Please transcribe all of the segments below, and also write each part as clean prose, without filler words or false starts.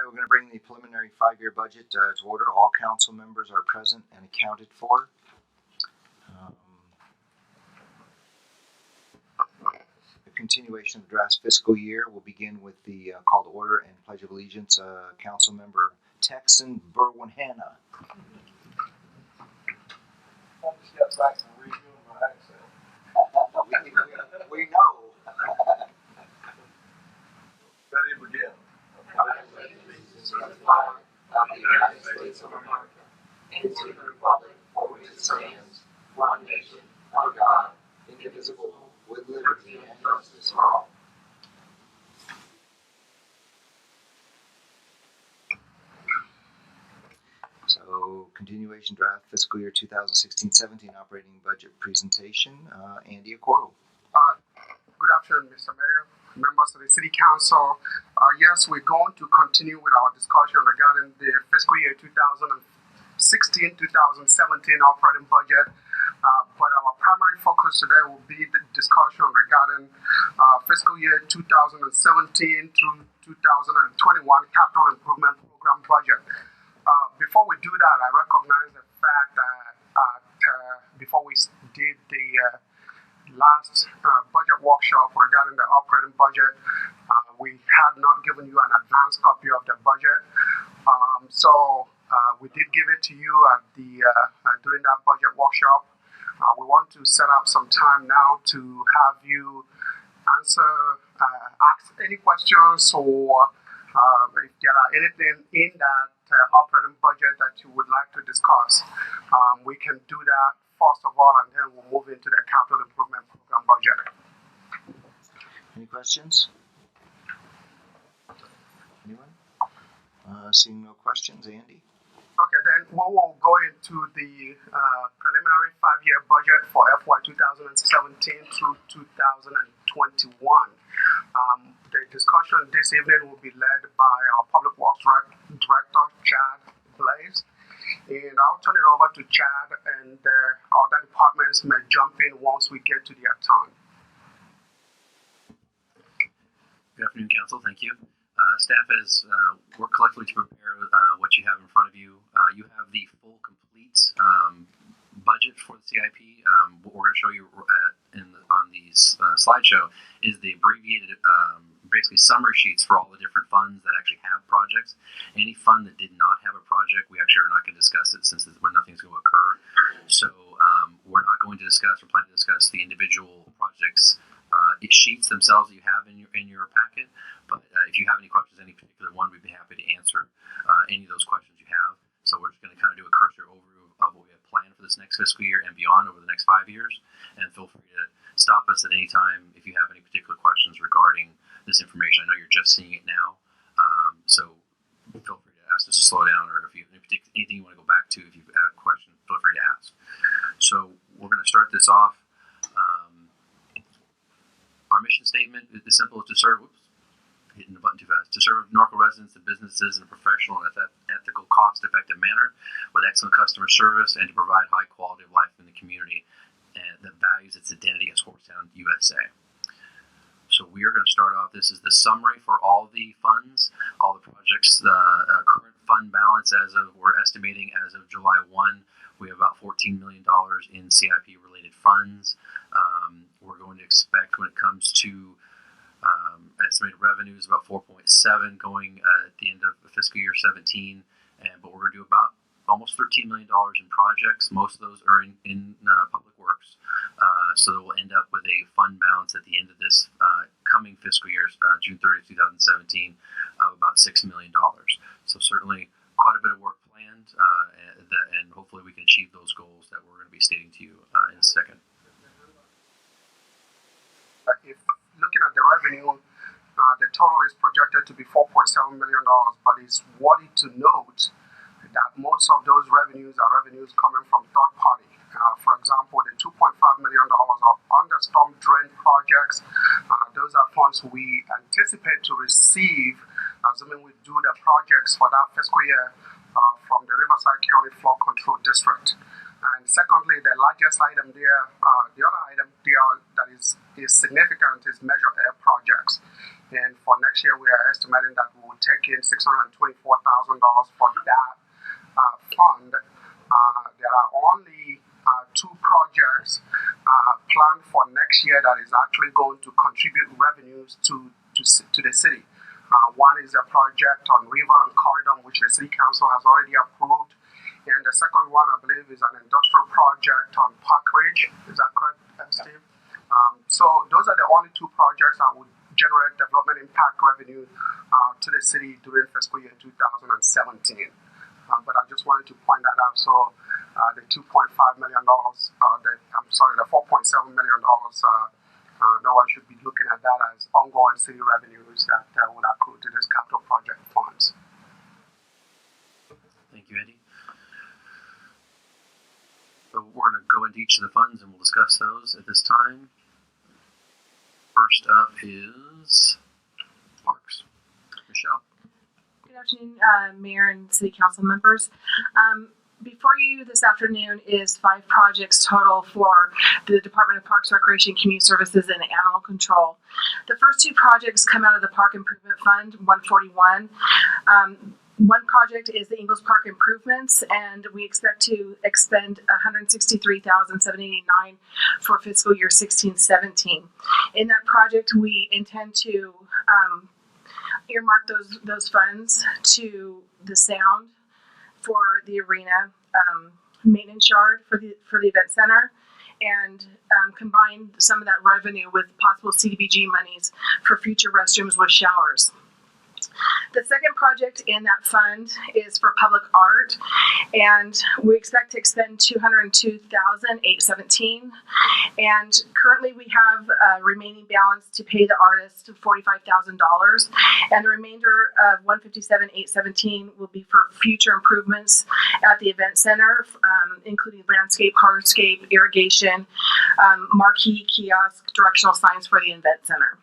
we're going to bring the preliminary 5-year budget to order. All council members are present and accounted for. The continuation of the draft fiscal year will begin with the call to order and Pledge of Allegiance. Council member Texan Berwin-Hanna. I'll just get back and redoing my accent. we know. Ready to begin. I pledge allegiance to the flag of the United States of America and to the republic for which it stands, one nation, under God, indivisible, with liberty and justice for all. So, continuation draft fiscal year 2016-17 operating budget presentation. Andy Accordo. Good afternoon, Mr. Mayor, members of the City Council. Yes, we're going to continue with our discussion regarding the fiscal year 2016-2017 operating budget. But our primary focus today will be the discussion regarding fiscal year 2017 through 2021 capital improvement program budget. Before we do that, I recognize the fact that before we did the last budget workshop regarding the operating budget, we had not given you an advance copy of the budget. So we did give it to you at the during that budget workshop. We want to set up some time now to have you ask any questions, or if there are anything in that operating budget that you would like to discuss. We can do that first of all, and then we'll move into the capital improvement program budget. Any questions? Anyone? Seeing no questions, Andy? Okay, then we will go into the preliminary 5-year budget for FY 2017 through 2021. The discussion this evening will be led by our Public Works Director, Chad Blaze. And I'll turn it over to Chad, and other departments may jump in once we get to their turn. Good afternoon, Council. Thank you. Staff has worked collectively to prepare what you have in front of you. You have the full, complete budget for the CIP. What we're going to show you on these slideshow is the abbreviated, basically summary sheets for all the different funds that actually have projects. Any fund that did not have a project, we actually are not going to discuss it since nothing's going to occur. So we're not going to discuss or plan to discuss the individual projects sheets themselves that you have in your packet. But if you have any questions, any particular one, we'd be happy to answer any of those questions you have. So we're just going to kind of do a cursory overview of what we have planned for this next fiscal year and beyond over the next 5 years. And feel free to stop us at any time if you have any particular questions regarding this information. I know you're just seeing it now, so feel free to ask us to slow down, or if you anything you want to go back to, if you've got a question, feel free to ask. So we're going to start this off. Our mission statement is simple: to serve. Hitting the button too fast. To serve Norco residents and businesses in a professional and ethical, cost-effective manner with excellent customer service, and to provide high quality of life in the community that values its identity as Horstown, USA. So we are going to start off. This is the summary for all the funds, all the projects. The current fund balance we're estimating as of July 1, we have about $14 million in CIP-related funds. We're going to expect, when it comes to estimated revenues, about 4.7 going at the end of the fiscal year 17, but we're going to do about almost $13 million in projects. Most of those are in public works, so we'll end up with a fund balance at the end of this coming fiscal year, June 30th, 2017, of about $6 million. So certainly quite a bit of work planned, and hopefully we can achieve those goals that we're going to be stating to you in a second. If looking at the revenue, the total is projected to be $4.7 million, but it's worthy to note that most of those revenues are revenues coming from third party. For example, the $2.5 million of under-storm drain projects, those are funds we anticipate to receive, assuming we do the projects for that fiscal year from the Riverside County Flood Control District. And secondly, the largest item there, the other item there that is significant is Measure Air projects. And for next year, we are estimating that we will take in $624,000 for that fund. There are only two projects planned for next year that is actually going to contribute revenues to the city. One is a project on River and Corridor, which the City Council has already approved. And the second one, I believe, is an industrial project on Park Ridge. Is that correct, Steve? So those are the only two projects that would generate development impact revenue to the city during fiscal year 2017. But I just wanted to point that out. So the $2.5 million, the $4.7 million, no one should be looking at that as ongoing city revenues that will accrue to this capital project funds. Thank you, Eddie. So we're going to go into each of the funds and we'll discuss those at this time. First up is Parks. Michelle. Good afternoon, Mayor and City Council members. Before you this afternoon is 5 projects total for the Department of Parks, Recreation, Community Services, and Animal Control. The first 2 projects come out of the Park Improvement Fund 141. One project is the Ingles Park improvements, and we expect to expend $163,789 for fiscal year 16-17. In that project, we intend to earmark those funds to the sound for the arena, maintenance yard for the event center, and combine some of that revenue with possible CDBG monies for future restrooms with showers. The second project in that fund is for public art, and we expect to expend $202,817. And currently, we have a remaining balance to pay the artist $45,000, and the remainder of $157,817 will be for future improvements at the event center, including landscape, hardscape, irrigation, marquee, kiosk, directional signs for the event center.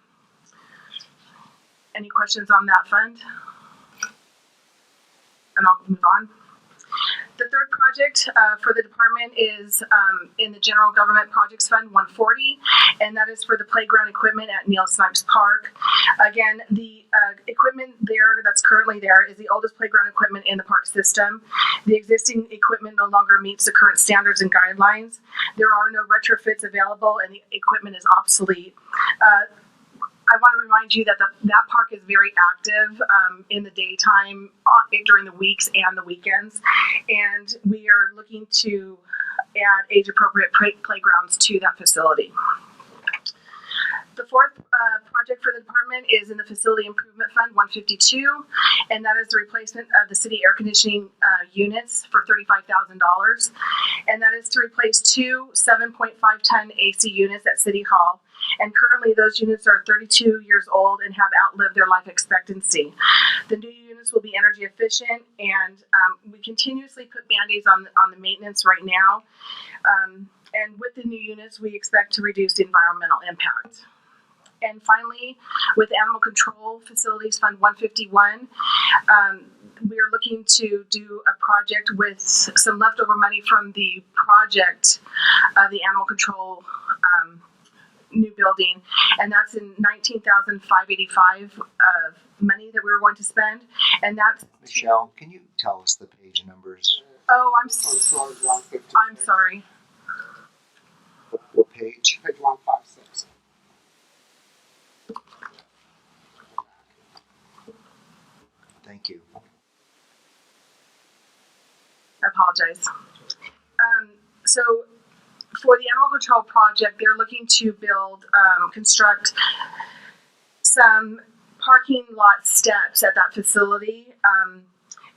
Any questions on that fund? And I'll move on. The third project for the department is in the General Government Projects Fund 140, and that is for the playground equipment at Neil Snipes Park. Again, the equipment there that's currently there is the oldest playground equipment in the park system. The existing equipment no longer meets the current standards and guidelines. There are no retrofits available, and the equipment is obsolete. I want to remind you that that park is very active in the daytime, during the weeks and the weekends, and we are looking to add age-appropriate playgrounds to that facility. The fourth project for the department is in the Facility Improvement Fund 152, and that is the replacement of the city air conditioning units for $35,000, and that is to replace 2 7.5-ton AC units at City Hall. And currently those units are 32 years old and have outlived their life expectancy. The new units will be energy efficient, and we continuously put Band-Aids on the maintenance right now. And with the new units, we expect to reduce the environmental impact. And finally, with Animal Control Facilities Fund 151, we are looking to do a project with some leftover money from the project of the Animal Control new building, and that's in $19,585 money that we were going to spend, and that's Michelle, can you tell us the page numbers? Oh, I'm sorry. What page? Page 156. Thank you. I apologize. So for the animal control project, they're looking to construct some parking lot steps at that facility.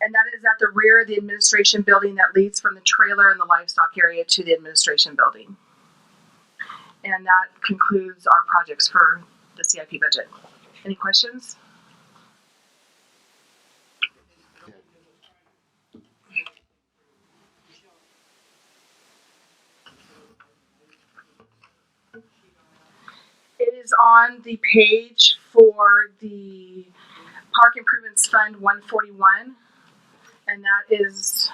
And that is at the rear of the administration building that leads from the trailer and the livestock area to the administration building. And that concludes our projects for the CIP budget. Any questions? It is on the page for the Park Improvements Fund 141, and that is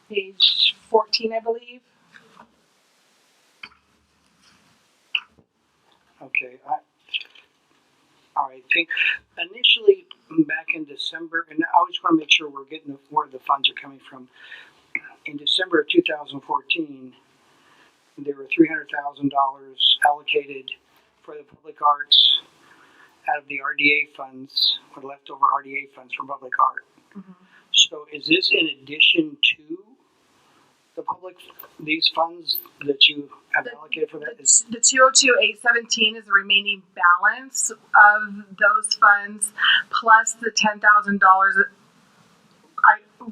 page 14, I believe. Okay. Okay. All right. Initially, back in December, and I always want to make sure we're getting where the funds are coming from. In December of 2014, there were $300,000 allocated for the public arts out of the RDA funds, or leftover RDA funds for public art. Mm-hmm. So is this in addition to these funds that you have allocated for that? The 202,817 is the remaining balance of those funds, plus the $10,000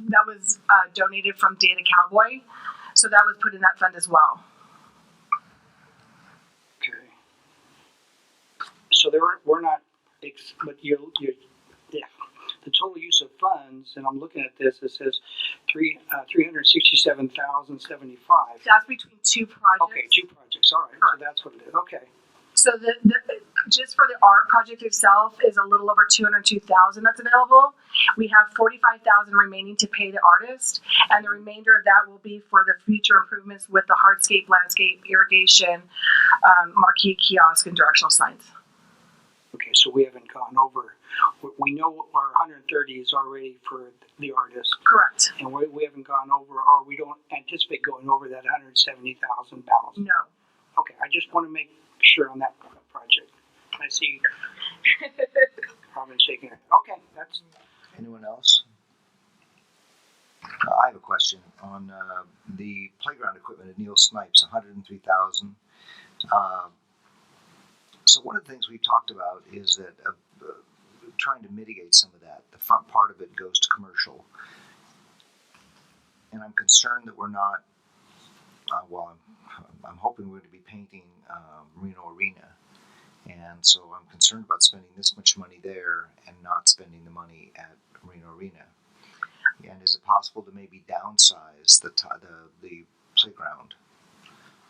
that was donated from Data Cowboy. So that was put in that fund as well. Okay. So we're not, but yeah. The total use of funds, and I'm looking at this, it says $367,075. That's between two projects. Okay, two projects. All right, Correct. so that's what it is. Okay. So the just for the art project itself is a little over $202,000 that's available. We have $45,000 remaining to pay the artist, and the remainder of that will be for the future improvements with the hardscape, landscape, irrigation, marquee kiosk, and directional signs. Okay, so we haven't gone over. We know our 130 is already for the artist. Correct. And we haven't gone over, or we don't anticipate going over that 170,000 balance. No. Okay, I just want to make sure on that project. I see Robin shaking her head. Okay, that's. Anyone else? I have a question on the playground equipment at Neil Snipes, $103,000. So one of the things we've talked about is that trying to mitigate some of that. The front part of it goes to commercial, and I'm concerned that we're not. I'm hoping we're going to be painting Reno Arena, and so I'm concerned about spending this much money there and not spending the money at Reno Arena. And is it possible to maybe downsize the playground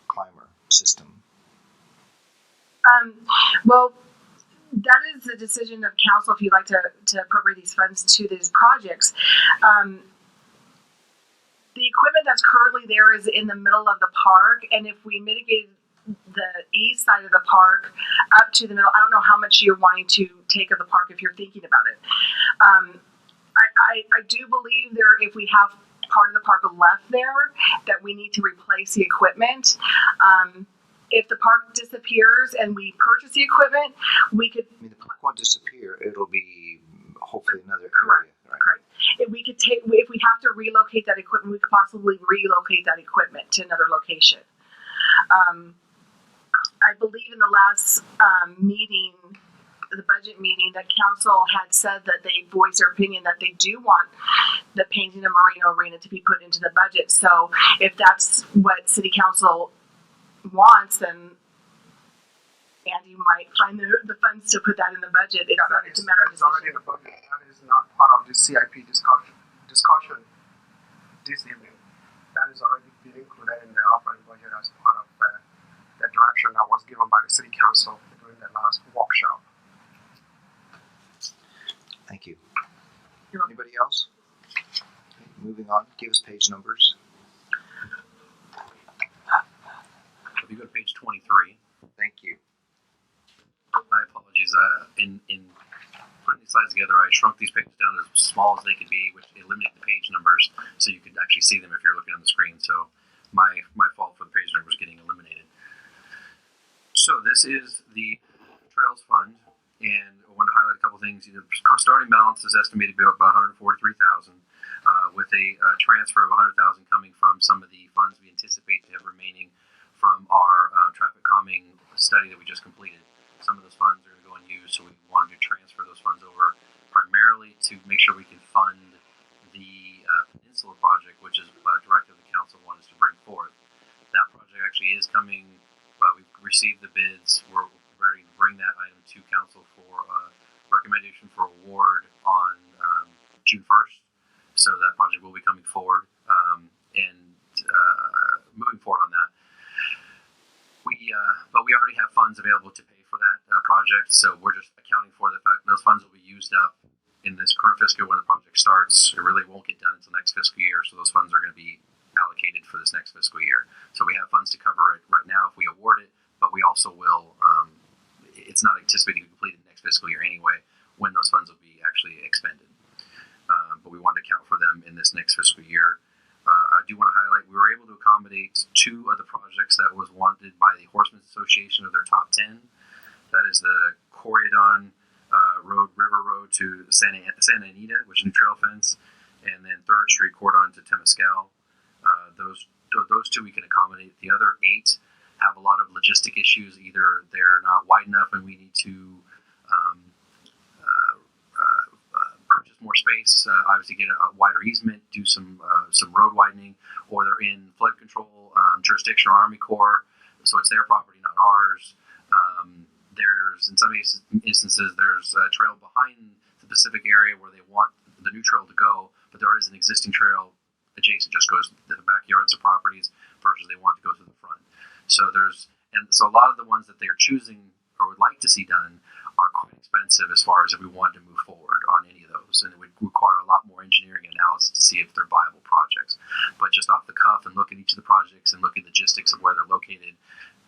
climber system? Well, that is the decision of council if you'd like to appropriate these funds to these projects. The equipment that's currently there is in the middle of the park, and if we mitigate the east side of the park up to the middle, I don't know how much you're wanting to take of the park if you're thinking about it. I do believe if we have part of the park left there, that we need to replace the equipment. If the park disappears and we purchase the equipment, we could. I mean, the park won't disappear. It'll be hopefully another Correct. area. Right? Correct. If we have to relocate that equipment, we could possibly relocate that equipment to another location. I believe in the last meeting, the budget meeting, that council had said that they voiced their opinion that they do want the painting of Merino Arena to be put into the budget. So if that's what city council wants, then Andy might find the funds to put that in the budget. It's a matter of decision. Already in the budget. That is not part of the CIP discussion this evening. That is already been included in the operating budget as part of the direction that was given by the city council during the last workshop. Thank you. You're welcome. Anybody else? Okay, moving on. Give us page numbers. If you go to page 23, Thank you. my apologies. In putting these slides together, I shrunk these pages down as small as they could be, which eliminated the page numbers, so you could actually see them if you're looking on the screen. So my fault for the page numbers getting eliminated. So this is the Trails Fund, and I want to highlight a couple things. The starting balance is estimated to be about $143,000, with a transfer of $100,000 coming from some of the funds we anticipate to have remaining from our traffic calming study that we just completed. Some of those funds are going to go unused, so we wanted to transfer those funds over primarily to make sure we can fund the Peninsula project, which is a directive the council wanted us to bring forth. That project actually is coming. We've received the bids. We're ready to bring that item to council for recommendation for award on June 1st. So that project will be coming forward, and moving forward on that. But we already have funds available to pay for that project, so we're just accounting for the fact those funds will be used up in this current fiscal year when the project starts. It really won't get done until next fiscal year, so those funds are going to be allocated for this next fiscal year. So we have funds to cover it right now if we award it, but we also will, anticipate to be completed next fiscal year anyway, when those funds will be actually expended. But we wanted to account for them in this next fiscal year. I do want to highlight we were able to accommodate 2 of the projects that was wanted by the Horsemen's Association of their top 10. That is the Corridon River Road to Santa Anita, which is a new trail fence, and then 3rd Street Cordon to Temescal. Those 2 we can accommodate. The other 8 have a lot of logistic issues. Either they're not wide enough and we need to purchase more space, obviously get a wider easement, do some road widening, or they're in flood control jurisdiction or Army Corps, so it's their property, not ours. There's, in some instances, there's a trail behind the Pacific area where they want the new trail to go, but there is an existing trail adjacent, just goes to the backyards of properties versus they want to go to the front. So so a lot of the ones that they're choosing or would like to see done are quite expensive as far as if we want to move forward on any of those, and it would require a lot more engineering analysis to see if they're viable projects. But just off the cuff and look at each of the projects and look at the logistics of where they're located,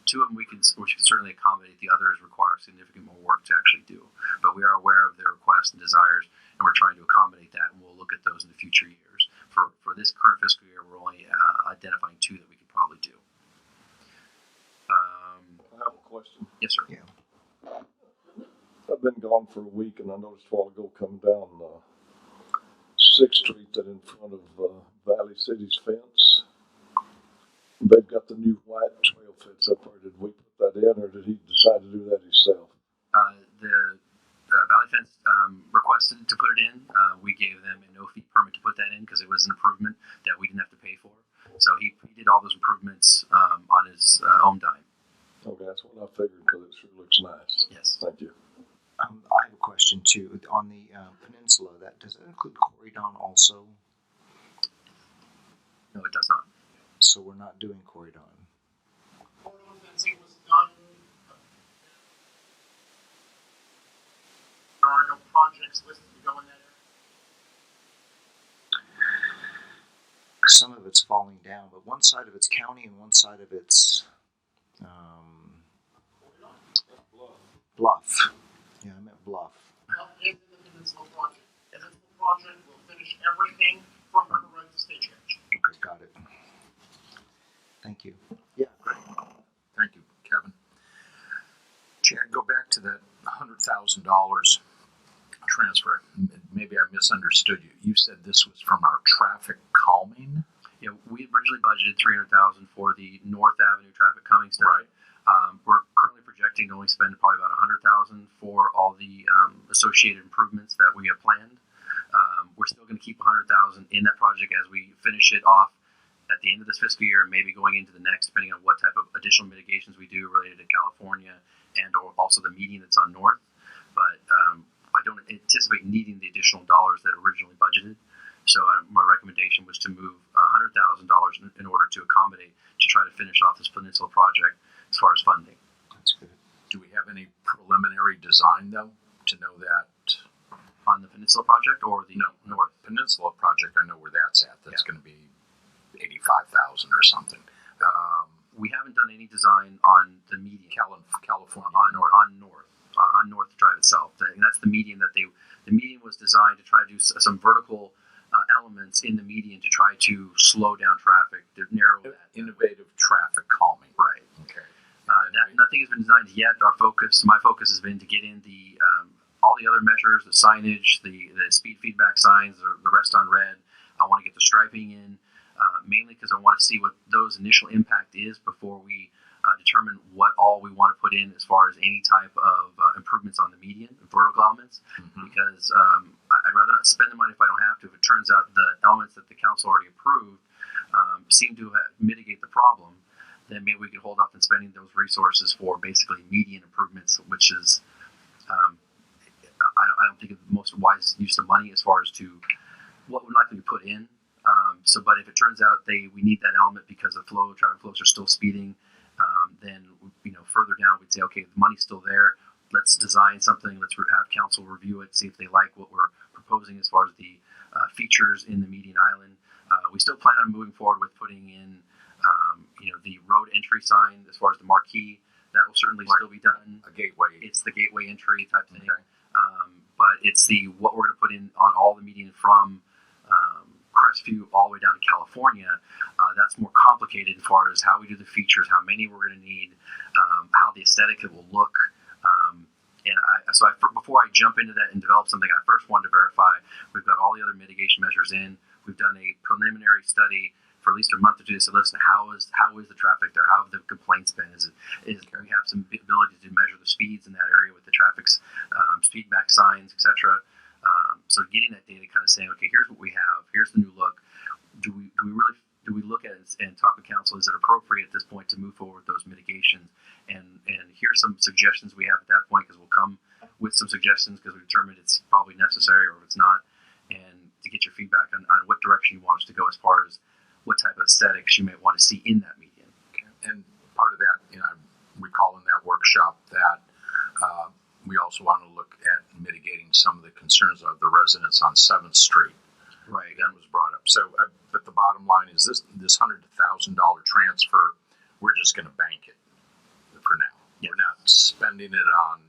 2 of them we can certainly accommodate. The others require significant more work to actually do. But we are aware of their requests and desires, and we're trying to accommodate that, and we'll look at those in the future years. For this current fiscal year, we're only identifying 2 that we could probably do. I have a question. Yes, sir. Yeah. I've been gone for a week, and I noticed a while ago coming down 6th Street that in front of Valley City's fence, they've got the new white trail fence up there. Did we put that in, or did he decide to do that himself? The Valley Fence requested to put it in. We gave them a no-fee permit to put that in because it was an improvement that we didn't have to pay for. So he did all those improvements on his own dime. Okay, that's what I figured because it sure looks nice. Yes. Thank you. I have a question too. On the peninsula, does that include Corridon also? No, it does not. So we're not doing Corridon. Cordon fencing was done. There are no projects listed to go in that area. Some of it's falling down, but one side of it's county and one side of it's Bluff. Yeah, I meant Bluff. Bluff is in the Peninsula project. The Peninsula project will finish everything from River Road to Stagecoach. Okay, got it. Thank you. Yeah, great. Thank you, Kevin. Chad, go back to that $100,000 transfer. Maybe I misunderstood you. You said this was from our traffic calming? Yeah, we originally budgeted $300,000 for the North Avenue traffic calming study. Right. We're currently projecting to only spend probably about $100,000 for all the associated improvements that we have planned. We're still going to keep $100,000 in that project as we finish it off at the end of this fiscal year, maybe going into the next, depending on what type of additional mitigations we do related to California and or also the median that's on North. But I don't anticipate needing the additional dollars that originally budgeted. So my recommendation was to move $100,000 in order to accommodate to try to finish off this peninsula project as far as funding. That's good. Do we have any preliminary design, though, to know that? On the peninsula project or the North? Peninsula project, I know where that's at. That's going to be $85,000 or something. We haven't done any design on the median. California. On North Drive itself. And that's the median the median was designed to try to do some vertical elements in the median to try to slow down traffic, to narrow that. Innovative traffic calming. Right. Okay. Nothing has been designed yet. My focus has been to get in all the other measures, the signage, the speed feedback signs, the rest on red. I want to get the striping in, mainly because I want to see what those initial impact is before we determine what all we want to put in as far as any type of improvements on the median, vertical elements, because I'd rather not spend the money if I don't have to. If it turns out the elements that the council already approved seem to mitigate the problem, then maybe we can hold off on spending those resources for basically median improvements, which is, I don't think it's the most wise use of money as far as to what would likely be put in. But if it turns out we need that element because the traffic flows are still speeding, then further down we'd say, okay, the money's still there. Let's design something. Let's have council review it, see if they like what we're proposing as far as the features in the median island. We still plan on moving forward with putting in, the road entry sign as far as the marquee That will certainly still be done. A gateway. It's the gateway entry type thing. Okay. But it's what we're going to put in on all the median from Crestview all the way down to California. That's more complicated as far as how we do the features, how many we're going to need, how the aesthetic it will look. Before I jump into that and develop something, I first wanted to verify we've got all the other mitigation measures in. We've done a preliminary study for at least a month or two to say, listen, how is the traffic there? How have the complaints been? We have some ability to measure the speeds in that area with the traffic's speed back signs, etc. So getting that data, kind of saying, okay, here's what we have. Here's the new look. Do we look at it and talk with council? Is it appropriate at this point to move forward with those mitigations? And here's some suggestions we have at that point, because we'll come with some suggestions because we determined it's probably necessary or if it's not, and to get your feedback on what direction you want us to go as far as what type of aesthetics you may want to see in that median. Okay. And part of that, I recall in that workshop that we also want to look at mitigating some of the concerns of the residents on 7th Street. Right. That was brought up. So, but the bottom line is this $100,000 transfer, we're just going to bank it for now. Yeah. We're not spending it on.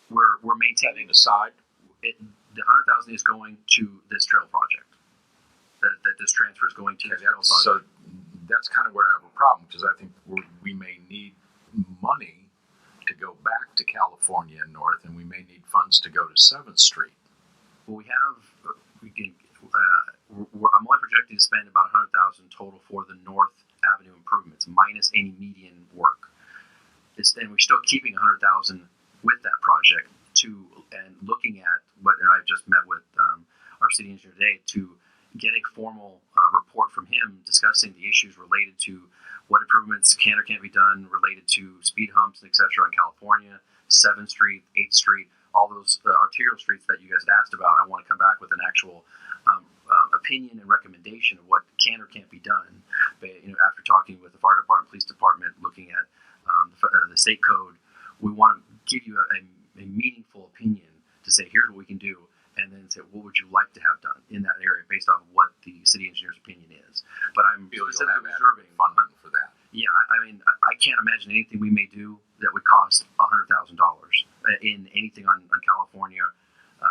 We're maintaining aside. The $100,000 is going to this trail project. That this transfer is going to this trail project. So that's kind of where I have a problem, because I think we may need money to go back to California and North, and we may need funds to go to 7th Street. Well, I'm only projecting to spend about $100,000 total for the North Avenue improvements, minus any median work. And we're still keeping $100,000 with that project and looking at and I just met with our city engineer today to get a formal report from him discussing the issues related to what improvements can or can't be done related to speed humps, etc. in California, 7th Street, 8th Street, all those arterial streets that you guys had asked about. I want to come back with an actual opinion and recommendation of what can or can't be done. But, after talking with the fire department, police department, looking at the state code, we want to give you a meaningful opinion to say, here's what we can do, and then say, what would you like to have done in that area based on what the city engineer's opinion is. But I'm specifically reserving funding for that. Yeah, I can't imagine anything we may do that would cost $100,000 in anything on California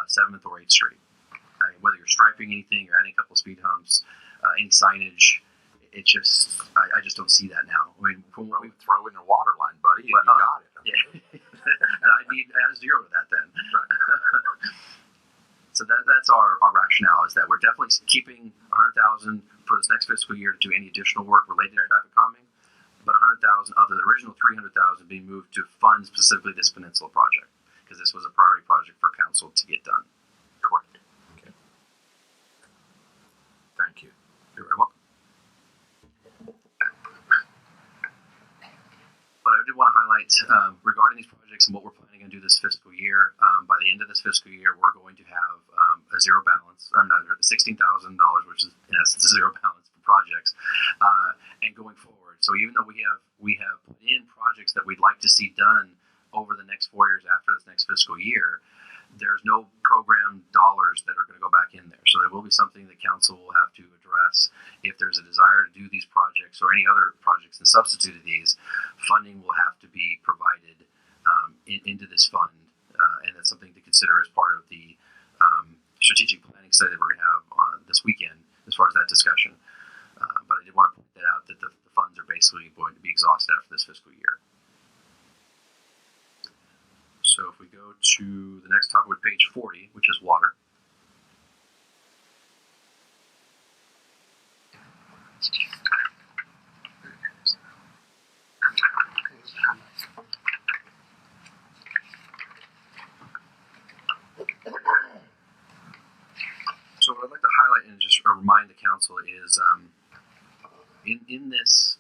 7th or 8th Street. Whether you're striping anything or adding a couple of speed humps, any signage, I just don't see that now. From what we throw in a water line, buddy, and you got it. Yeah. And I need to add a zero to that then. Right. So that's our rationale, is that we're definitely keeping $100,000 for this next fiscal year to do any additional work related to traffic calming, but $100,000 of the original $300,000 being moved to fund specifically this peninsula project, because this was a priority project for council to get done. Correct. Okay. Thank you. You're very welcome. But I did want to highlight regarding these projects and what we're planning on to do this fiscal year. By the end of this fiscal year, we're going to have a zero balance. $16,000, which is in essence a zero balance for projects, and going forward. So even though we have put in projects that we'd like to see done over the next 4 years after this next fiscal year, there's no program dollars that are going to go back in there. So there will be something that council will have to address. If there's a desire to do these projects or any other projects in substitute of these, funding will have to be provided into this fund. And that's something to consider as part of the strategic planning study that we're going to have this weekend as far as that discussion. But I did want to point that out, that the funds are basically going to be exhausted after this fiscal year. So if we go to the next topic with page 40, which is water. So what I'd like to highlight and just remind the council is in this,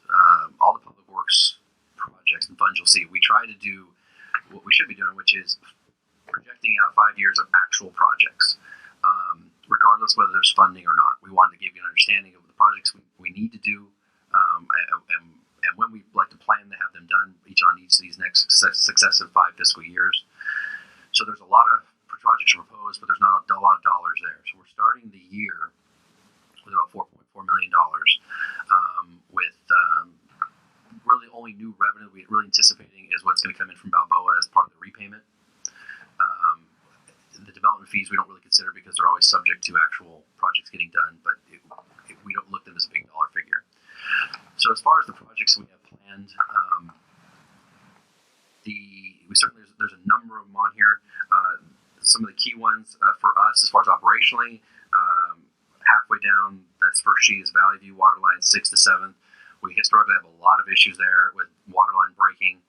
all the public works projects and funds you'll see, we try to do what we should be doing, which is projecting out 5 years of actual projects, regardless whether there's funding or not. We wanted to give you an understanding of the projects we need to do, and when we'd like to plan to have them done each of these next successive 5 fiscal years. So there's a lot of projects proposed, but there's not a lot of dollars there. So we're starting the year with about $4.4 million, with really only new revenue we're really anticipating is what's going to come in from Balboa as part of the repayment. The development fees we don't really consider because they're always subject to actual projects getting done, but we don't look at them as a big dollar figure. So as far as the projects we have planned, there's a number of them on here. Some of the key ones for us, as far as operationally, halfway down that first sheet is Valley View water line 6th to 7th. We historically have a lot of issues there with water line breaking,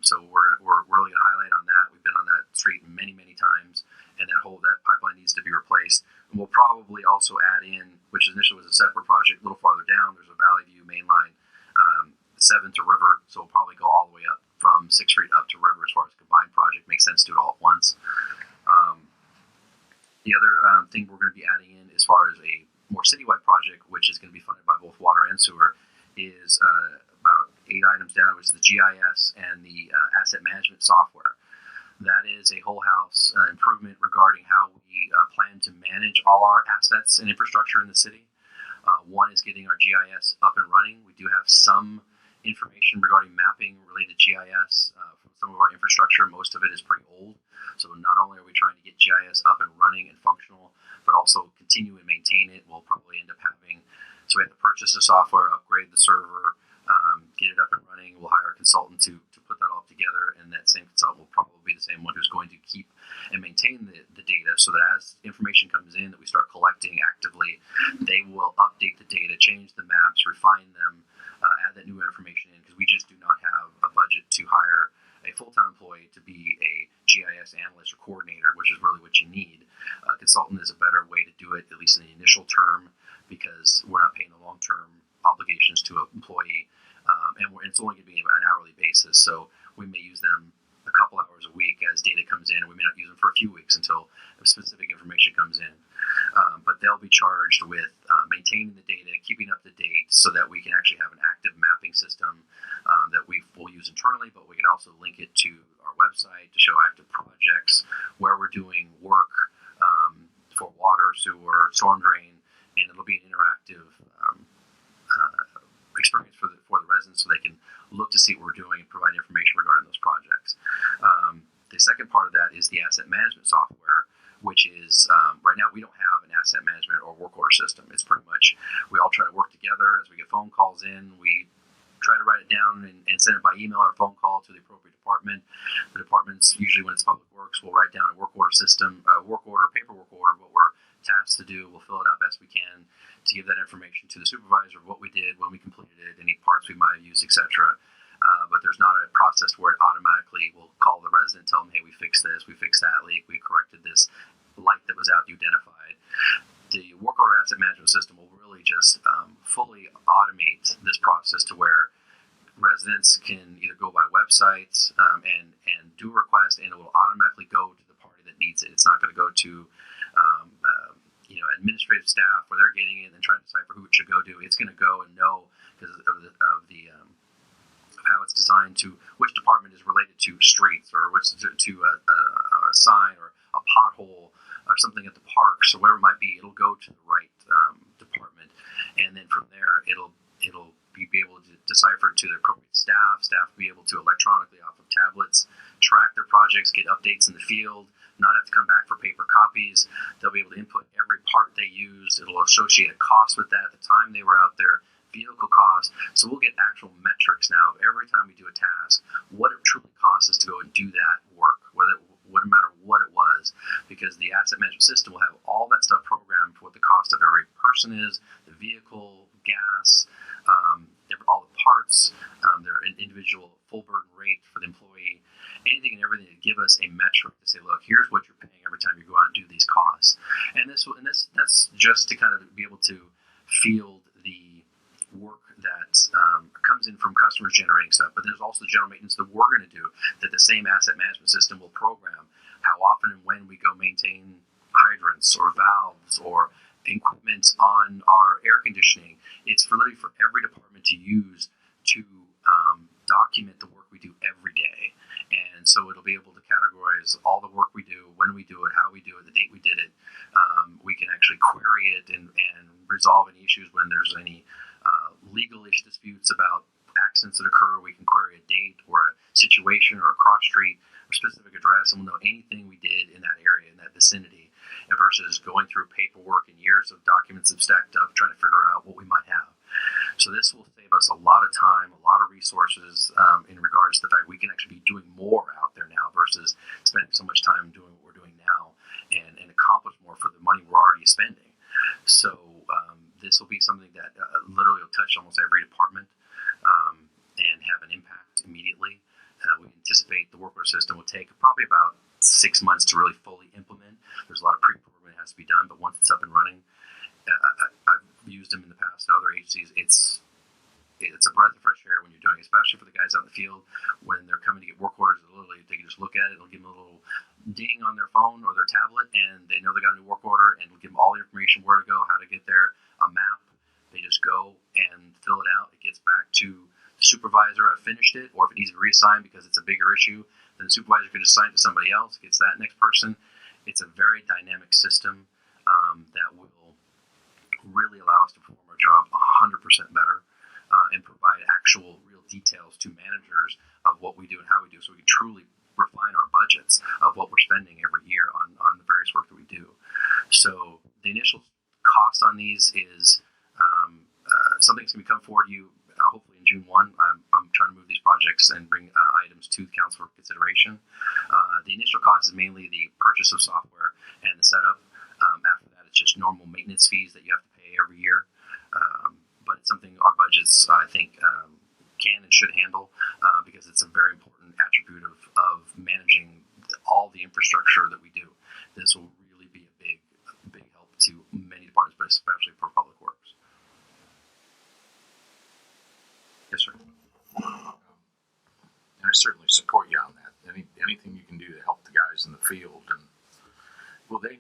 so we're really going to highlight on that. We've been on that street many times, and that pipeline needs to be replaced. And we'll probably also add in, which initially was a separate project, a little farther down. There's a Valley View main line 7 to River, so we'll probably go all the way up from 6th Street up to River as far as a combined project. Makes sense to do it all at once. The other thing we're going to be adding in as far as a more citywide project, which is going to be funded by both water and sewer, is about 8 items down, which is the GIS and the asset management software. That is a whole house improvement regarding how we plan to manage all our assets and infrastructure in the city. One is getting our GIS up and running. We do have some information regarding mapping related to GIS from some of our infrastructure. Most of it is pretty old. So not only are we trying to get GIS up and running and functional, but also continue and maintain it. We'll probably end up having, so we have to purchase the software, upgrade the server, get it up and running. We'll hire a consultant to put that all together, and that same consultant will probably be the same one who's going to keep and maintain the data, so that as information comes in that we start collecting actively, they will update the data, change the maps, refine them, add that new information in, because we just do not have a budget to hire a full-time employee to be a GIS analyst or coordinator, which is really what you need. A consultant is a better way to do it, at least in the initial term, because we're not paying the long-term obligations to an employee, and it's only going to be an hourly basis, so we may use them a couple hours a week as data comes in, and we may not use them for a few weeks until specific information comes in. But they'll be charged with maintaining the data, keeping up to date, so that we can actually have an active mapping system that we will use internally, but we can also link it to our website to show active projects, where we're doing work for water, sewer, storm drain, and it'll be an interactive experience for the residents, so they can look to see what we're doing and provide information regarding those projects. The second part of that is the asset management software, which is right now we don't have an asset management or work order system. It's pretty much we all try to work together. As we get phone calls in, we try to write it down and send it by email or phone call to the appropriate department. The departments, usually when it's public works, will write down a work order system, paperwork order, what we're tasked to do. We'll fill it out best we can to give that information to the supervisor of what we did, when we completed it, any parts we might have used, etc. But there's not a process where it automatically will call the resident, tell them, hey, we fixed this, we fixed that leak, we corrected this light that was out, you identified. The work order asset management system will really just fully automate this process to where residents can either go by websites and do a request, and it will automatically go to the party that needs it. It's not going to go to administrative staff where they're getting it and trying to decipher who it should go to. It's going to go and know, because of how it's designed, to which department is related to streets, or which to a sign or a pothole or something at the park. So wherever it might be, it'll go to the right department, and then from there it'll be able to decipher to the appropriate staff. Staff will be able to electronically off of tablets track their projects, get updates in the field, not have to come back for paper copies. They'll be able to input every part they used. It'll associate a cost with that, the time they were out there, vehicle costs. So we'll get actual metrics now of every time we do a task, what it truly costs us to go and do that work, no matter what it was, because the asset management system will have all that stuff programmed for what the cost of every person is, the vehicle, gas, all the parts, their individual full burden rate for the employee, anything and everything to give us a metric to say, look, here's what you're paying every time you go out and do these costs. And that's just to kind of be able to field the work that comes in from customers generating stuff. But there's also the general maintenance that we're going to do, that the same asset management system will program how often and when we go maintain hydrants or valves or equipment on our air conditioning. It's really for every department to use to document the work we do every day. And so it'll be able to categorize all the work we do, when we do it, how we do it, the date we did it. We can actually query it and resolve any issues when there's any legal disputes about accidents that occur. We can query a date or a situation or a cross street or specific address, and we'll know anything we did in that area, in that vicinity, and versus going through paperwork and years of documents that stacked up trying to figure out what we might have. So this will save us a lot of time, a lot of resources in regards to the fact we can actually be doing more out there now versus spending so much time doing what we're doing now and accomplish more for the money we're already spending. So this will be something that literally will touch almost every department and have an impact immediately. We anticipate the work order system will take probably about 6 months to really fully implement. There's a lot of pre-programming that has to be done, but once it's up and running, I've used them in the past at other agencies. It's a breath of fresh air when you're doing it, especially for the guys out in the field when they're coming to get work orders. Literally, they can just look at it. It'll give them a little ding on their phone or their tablet, and they know they got a new work order, and it'll give them all the information, where to go, how to get there, a map. They just go and fill it out. It gets back to the supervisor. I finished it, or if it needs to be reassigned because it's a bigger issue, then the supervisor can assign it to somebody else, gets that next person. It's a very dynamic system that will really allow us to perform our job 100% better and provide actual real details to managers of what we do and how we do, so we can truly refine our budgets of what we're spending every year on the various work that we do. So the initial cost on these is something that's going to come forward to you hopefully in June 1. I'm trying to move these projects and bring items to the council for consideration. The initial cost is mainly the purchase of software and the setup. After that, it's just normal maintenance fees that you have to pay every year. But it's something our budgets, I think, can and should handle because it's a very important attribute of managing all the infrastructure that we do. This will really be a big help to many departments, but especially for public works. Yes, sir. And I certainly support you on that. Anything you can do to help the guys in the field. And will they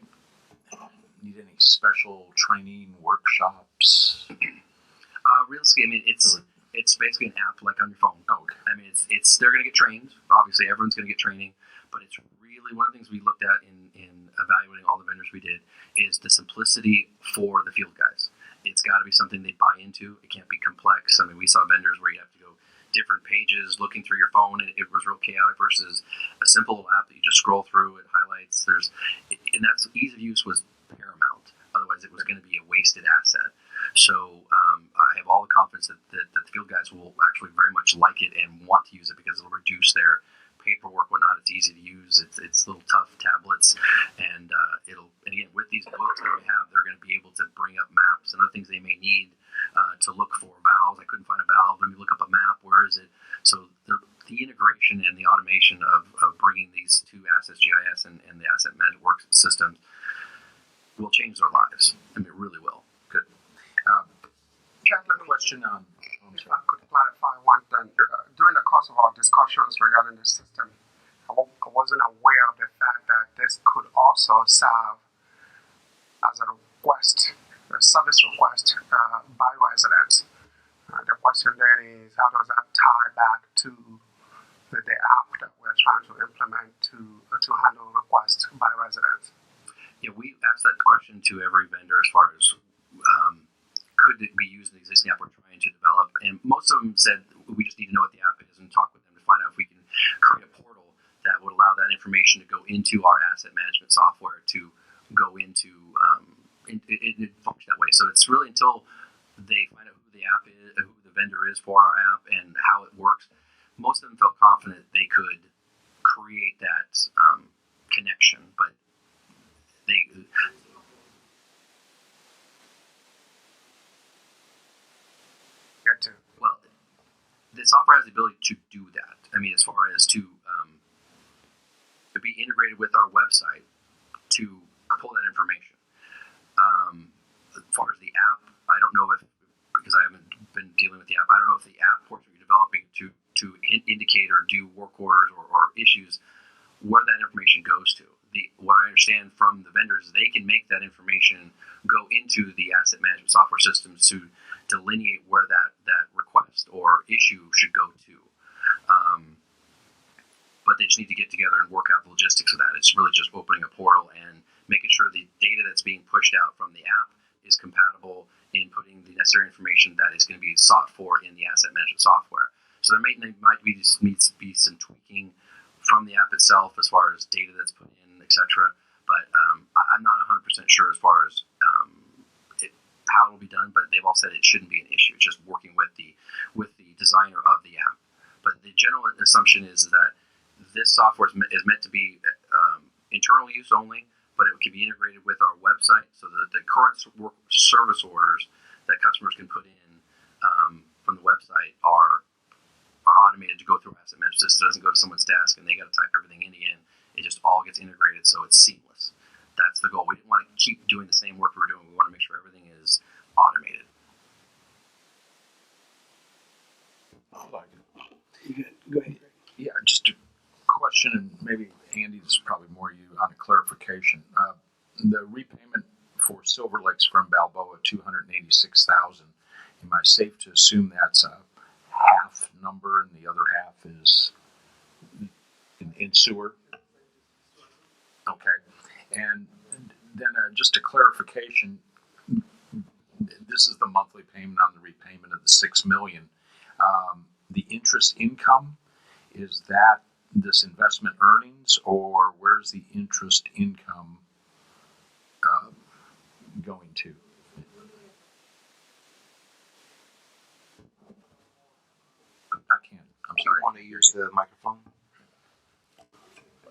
need any special training workshops? Realistically, I mean, it's basically an app like on your phone. Oh, okay. I mean, it's they're going to get trained. Obviously, everyone's going to get training, but it's really one of the things we looked at in evaluating all the vendors we did is the simplicity for the field guys. It's got to be something they buy into. It can't be complex. I mean, we saw vendors where you have to go different pages looking through your phone, and it was real chaotic versus a simple app that you just scroll through. It highlights. And that's ease of use was paramount. Otherwise, it was going to be a wasted asset. So I have all the confidence that the field guys will actually very much like it and want to use it because it'll reduce their paperwork, whatnot. It's easy to use. It's little tough tablets, and again, with these books that we have, they're going to be able to bring up maps and other things they may need to look for valves. I couldn't find a valve. Let me look up a map. Where is it? So the integration and the automation of bringing these two assets, GIS and the asset management work systems, will change their lives. I mean, it really will. Good. Chad, let me, Question on. if I could clarify one thing. During the course of our discussions regarding the system, I wasn't aware of the fact that this could also serve as a request, a service request by residents. The question then is, how does that tie back to the app that we're trying to implement to handle requests by residents? Yeah, we asked that question to every vendor as far as could it be used in the existing app we're trying to develop, and most of them said we just need to know what the app is and talk with them to find out if we can create a portal that would allow that information to go into our asset management software to go into it function that way. So it's really until they find out who the app is, who the vendor is for our app, and how it works. Most of them felt confident they could create that connection, but they. Well, the software has the ability to do that. I mean, as far as to be integrated with our website to pull that information. As far as the app, I don't know if, because I haven't been dealing with the app, I don't know if the app portion you're developing to indicate or do work orders or issues, where that information goes to. What I understand from the vendors, they can make that information go into the asset management software systems to delineate where that request or issue should go to. But they just need to get together and work out the logistics of that. It's really just opening a portal and making sure the data that's being pushed out from the app is compatible in putting the necessary information that is going to be sought for in the asset management software. So there might be needs to be some tweaking from the app itself as far as data that's put in, etc. But I'm not 100% sure as far as how it will be done. But they've all said it shouldn't be an issue. It's just working with the designer of the app. But the general assumption is that this software is meant to be internal use only, but it can be integrated with our website so that the current service orders that customers can put in from the website are automated to go through asset management system. It doesn't go to someone's desk and they got to type everything in again. It just all gets integrated so it's seamless. That's the goal. We didn't want to keep doing the same work we were doing. We want to make sure everything is automated. I like it. Go ahead. Yeah, just a question, and maybe Andy, this is probably more you on a clarification. The repayment for Silver Lakes from Balboa, $286,000. Am I safe to assume that's a half number, and the other half is in sewer? Okay, and then just a clarification. This is the monthly payment on the repayment of the $6 million. The interest income, is that this investment earnings, or where's the interest income going to? I can't. I'm Do you sorry. want to use the microphone?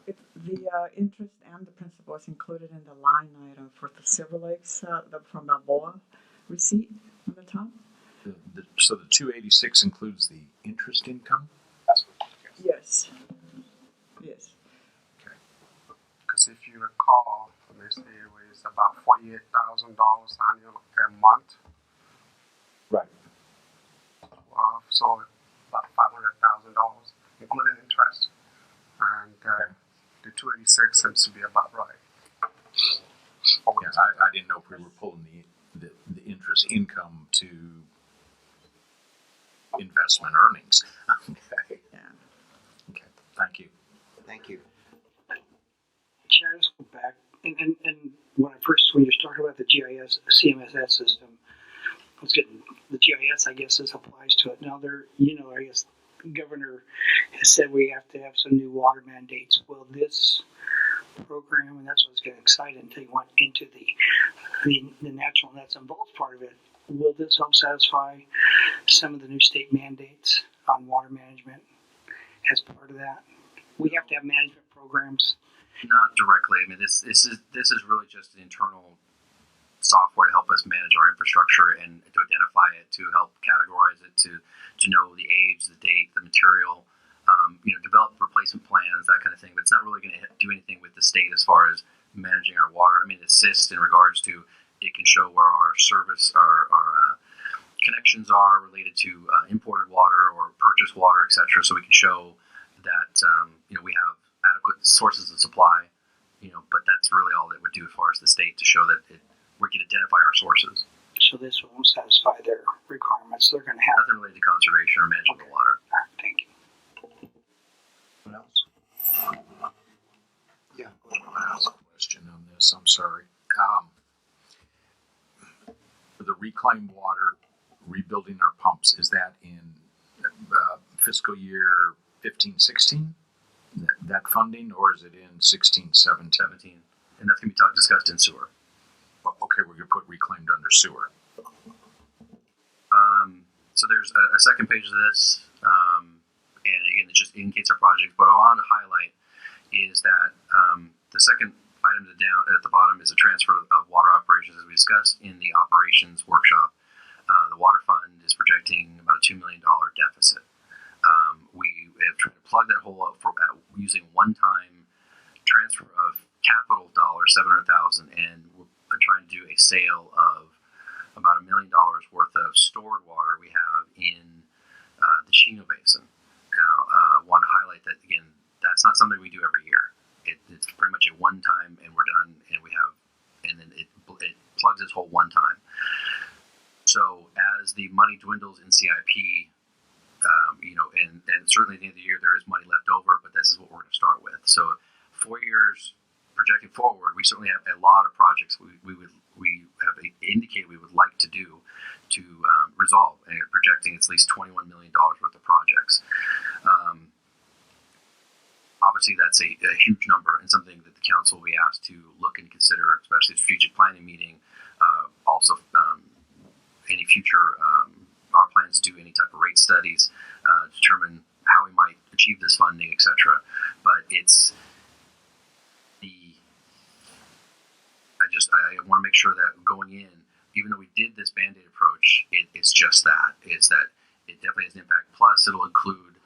The interest and the principal is included in the line item for the Silver Lakes from Balboa receipt on the top. So the 286 includes the interest income? That's what. Yes. Yes. Because if you recall, this year was about $48,000 annual per month. Right. So about $500,000, including interest. And the 286 seems to be about right. Yeah, I didn't know if we were pulling the interest income to investment earnings. Okay. Yeah. Okay. Thank you. Thank you. Chad, let's go back. And when you're talking about the GIS CMSS system, let's get the GIS, I guess, this applies to it. Now, I guess the governor has said we have to have some new water mandates. Will this program, and that's what's getting excited until you went into the natural nuts and bolts part of it, will this help satisfy some of the new state mandates on water management as part of that? We have to have management programs. Not directly. I mean, this is really just an internal software to help us manage our infrastructure and to identify it, to help categorize it, to know the age, the date, the material, develop replacement plans, that kind of thing. But it's not really going to do anything with the state as far as managing our water. I mean, it assists in regards to it can show where our service, our connections are related to imported water or purchased water, etc. So we can show that we have adequate sources of supply. But that's really all it would do as far as the state, to show that we can identify our sources. So this won't satisfy their requirements. They're going to have Nothing related to conservation or management of water. All right, thank you. What else? Yeah. I have a question on this. I'm sorry. For the reclaimed water, rebuilding our pumps, is that in fiscal year 15-16? That funding, or is it in 16-17? 17. And that's going to be discussed in sewer. Okay, we're going to put reclaimed under sewer. So there's a second page of this, and again, it just indicates our project. But what I wanted to highlight is that the second item down at the bottom is a transfer of water operations, as we discussed in the operations workshop. The water fund is projecting about a $2 million deficit. We have tried to plug that hole up using one-time transfer of capital dollars, $700,000, and we're trying to do a sale of about $1 million worth of stored water we have in the Chino Basin. Now, I want to highlight that again. That's not something we do every year. It's pretty much a one-time, and we're done, and then it plugs this hole one time. So as the money dwindles in CIP, and certainly at the end of the year there is money left over, but this is what we're going to start with. So 4 years projecting forward, we certainly have a lot of projects we have indicated we would like to do to resolve, and projecting at least $21 million worth of projects. obviously that's a huge number and something that the council will be asked to look and consider, especially the strategic planning meeting. Also, any future our plans to do any type of rate studies, determine how we might achieve this funding, etc. But it's I want to make sure that going in, even though we did this Band-Aid approach, it's just that. It's that it definitely has an impact. Plus, it'll include,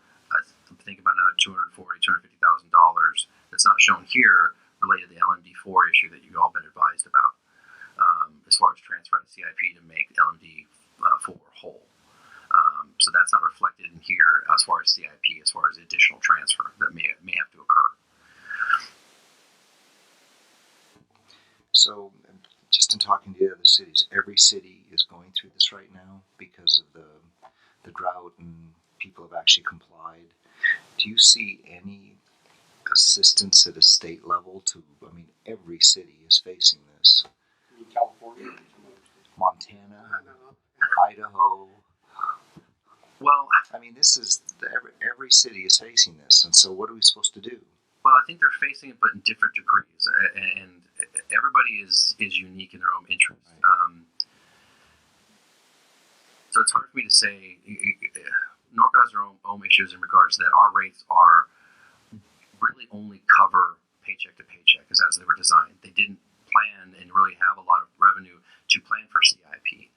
think about another $250,000 that's not shown here related to the LMD4 issue that you've all been advised about, as far as transfer to CIP to make LMD4 whole. So that's not reflected in here as far as CIP, as far as additional transfer that may have to occur. So, just in talking to the other cities, every city is going through this right now because of the drought, and people have actually complied. Do you see any assistance at a state level every city is facing this? California, Montana, Idaho. Well, this is every city is facing this, and so what are we supposed to do? Well, I think they're facing it, but in different degrees, and everybody is unique in their own interest. So it's hard for me to say. Norco has their own issues in regards to that. Our rates are really only cover paycheck to paycheck, as they were designed. They didn't plan and really have a lot of revenue to plan for CIP.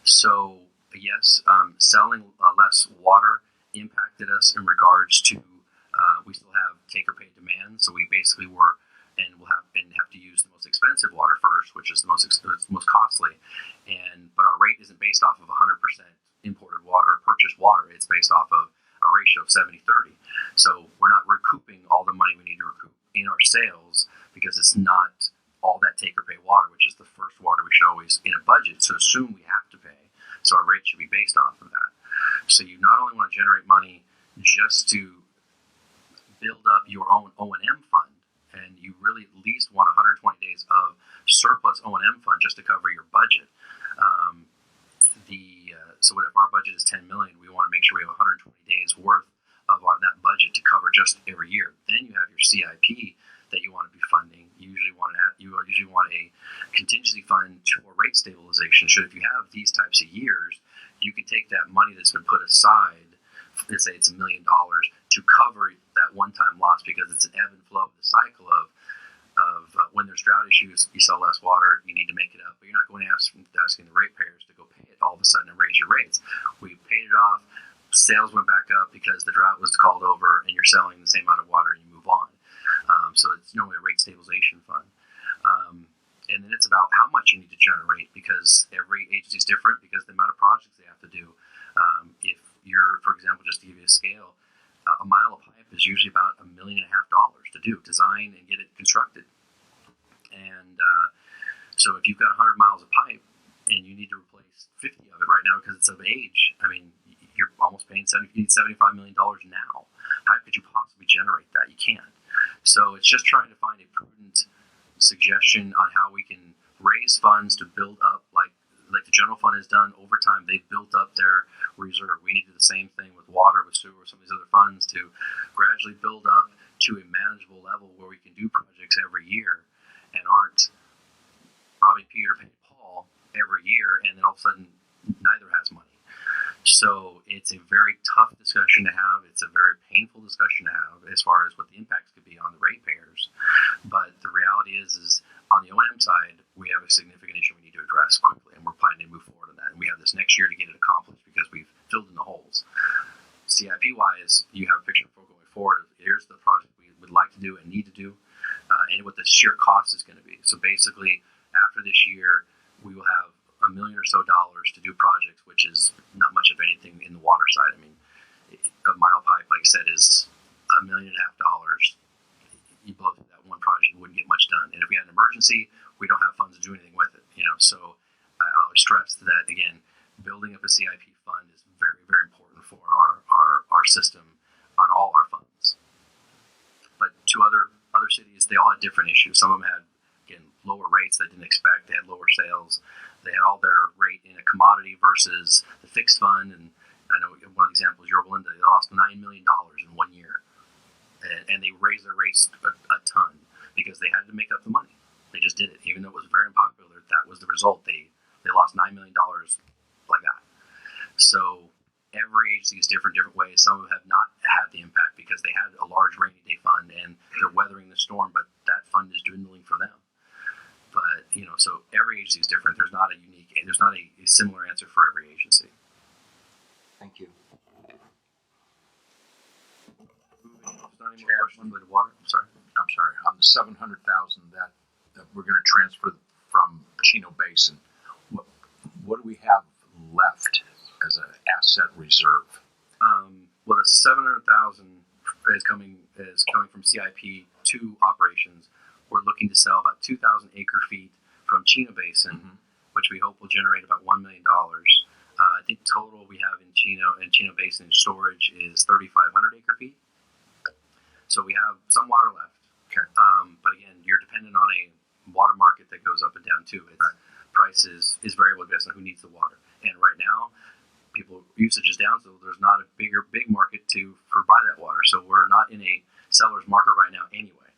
So yes, selling less water impacted us in regards to we still have take or pay demand. So we basically will have to use the most expensive water first, which is the most costly. But our rate isn't based off of 100% imported water or purchased water. It's based off of a ratio of 70-30. So we're not recouping all the money we need to recoup in our sales because it's not all that take or pay water, which is the first water we should always, in a budget, so assume we have to pay. So our rate should be based off of that. So you not only want to generate money just to build up your own O&M fund, and you really at least want 120 days of surplus O&M fund just to cover your budget. So what if our budget is $10 million? We want to make sure we have 120 days worth of that budget to cover just every year. Then you have your CIP that you want to be funding. You usually want a contingency fund for rate stabilization. So if you have these types of years, you can take that money that's been put aside, let's say it's $1 million, to cover that one-time loss, because it's an ebb and flow of the cycle of when there's drought issues, you sell less water, you need to make it up, but you're not going to asking the ratepayers to go pay it all of a sudden and raise your rates. We paid it off, sales went back up because the drought was called over, and you're selling the same amount of water and you move on. So it's normally a rate stabilization fund. And then it's about how much you need to generate, because every agency is different because the amount of projects they have to do. If you're, for example, just to give you a scale, a mile of pipe is usually about $1.5 million to do, design and get it constructed. And so if you've got 100 miles of pipe and you need to replace 50 of it right now because it's of age, you're almost paying $75 million now. How could you possibly generate that? You can't. So it's just trying to find a prudent suggestion on how we can raise funds to build up, like the general fund has done over time. They've built up their reserve. We need to do the same thing with water, with sewer, with some of these other funds, to gradually build up to a manageable level where we can do projects every year and aren't robbing Peter to pay Paul every year, and then all of a sudden neither has money. So it's a very tough discussion to have. It's a very painful discussion to have as far as what the impacts could be on the ratepayers. But the reality is on the O&M side, we have a significant issue we need to address quickly, and we're planning to move forward on that. And we have this next year to get it accomplished because we've filled in the holes. CIP-wise, you have a picture for going forward. Here's the project we would like to do and need to do, and what the sheer cost is going to be. So basically, after this year, we will have $1 million or so to do projects, which is not much of anything in the water side. A mile pipe, like I said, is $1.5 million. You blow through that one project, you wouldn't get much done. And if we had an emergency, we don't have funds to do anything with it. So I'll stress that again. Building up a CIP fund is very, very important for our system on all our funds. But to other cities, they all had different issues. Some of them had, again, lower rates they didn't expect. They had lower sales. They had all their rate in a commodity versus the fixed fund. And I know one example is Yorba Linda. They lost $9 million in 1 year. And they raised their rates a ton because they had to make up the money. They just did it, even though it was very unpopular. That was the result. They lost $9 million like that. So every agency is different ways. Some of them have not had the impact because they had a large rainy day fund and they're weathering the storm, but that fund is dwindling for them. But so every agency is different. There's not a similar answer for every agency. Thank you. Any more questions related to water? I'm sorry. On the 700,000 that we're going to transfer from Chino Basin, what do we have left as an asset reserve? Well, the 700,000 is coming from CIP 2 operations. We're looking to sell about 2,000 acre feet from Chino Basin, which we hope will generate about $1 million. I think total we have in Chino Basin storage is 3,500 acre feet. So we have some water left. Okay. But again, you're dependent on a water market that goes up and down too. Its price is variable based on who needs the water. And right now, people usage is down, so there's not a big market for buy that water. So we're not in a seller's market right now anyway.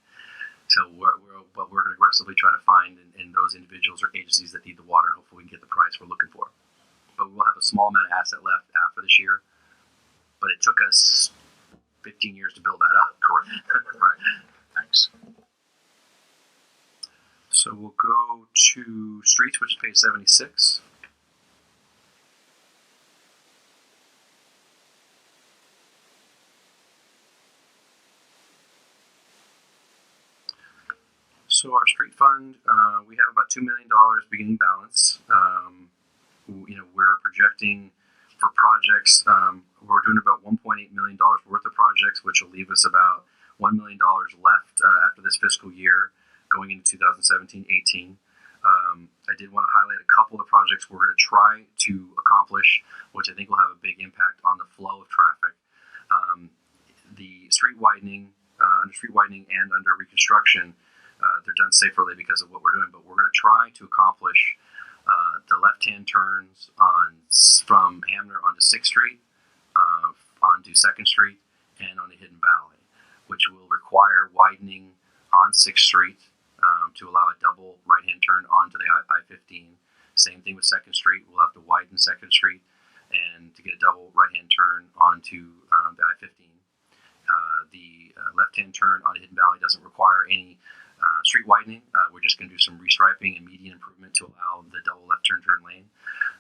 So we're going to aggressively try to find in those individuals or agencies that need the water, and hopefully we can get the price we're looking for. But we'll have a small amount of asset left after this year. But it took us 15 years to build that up. Correct. Right. Thanks. So we'll go to streets, which is page 76. So our street fund, we have about $2 million beginning balance. We're projecting for projects, we're doing about $1.8 million worth of projects, which will leave us about $1 million left after this fiscal year going into 2017-18. I did want to highlight a couple of projects we're going to try to accomplish, which I think will have a big impact on the flow of traffic. The street widening, under street widening and under reconstruction, they're done saferly because of what we're doing, but we're going to try to accomplish the left-hand turns from Hamner onto 6th Street, onto 2nd Street, and on the Hidden Valley, which will require widening on 6th Street to allow a double right-hand turn onto the I-15. Same thing with 2nd Street. We'll have to widen 2nd Street and to get a double right-hand turn onto the I-15. The left-hand turn on the Hidden Valley doesn't require any street widening. We're just going to do some restriping and median improvement to allow the double left turn lane.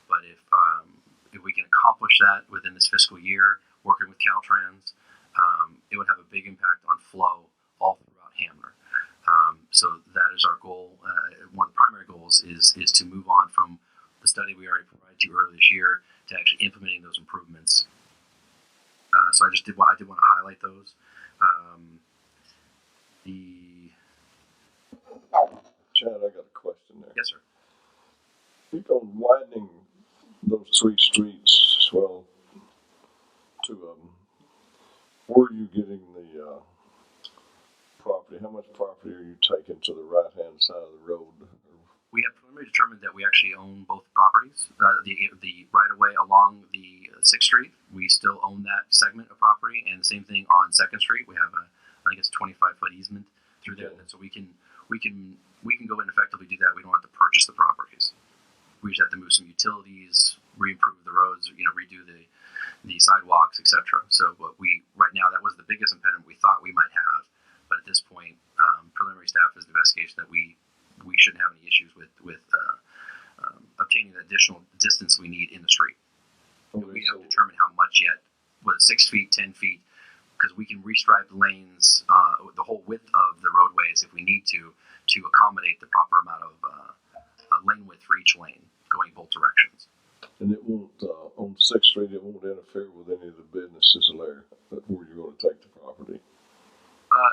But if we can accomplish that within this fiscal year, working with Caltrans, it would have a big impact on flow all throughout Hamner. So that is our goal. One of the primary goals is to move on from the study we already provided you earlier this year to actually implementing those improvements. So I did want to highlight those. Chad, I got a question there. Yes, sir. You go widening those 3 streets, well, where are you getting the property? How much property are you taking to the right-hand side of the road? We have preliminarily determined that we actually own both properties. The right-of-way along the 6th Street, we still own that segment of property, and the same thing on 2nd Street. We have I think it's a 25-foot easement through there, so we can go and effectively do that. We don't have to purchase the properties. We just have to move some utilities, re-improve the roads, redo the sidewalks, etc. So right now that was the biggest impediment we thought we might have, but at this point, preliminary staff has the investigation that we shouldn't have any issues with obtaining the additional distance we need in the street. Okay, we haven't determined how much yet, whether 6 feet, 10 feet, because we can restripe lanes, the whole width of the roadways if we need to accommodate the proper amount of lane width for each lane going both directions. And it won't, on 6th Street, it won't interfere with any of the businesses there where you're going to take the property?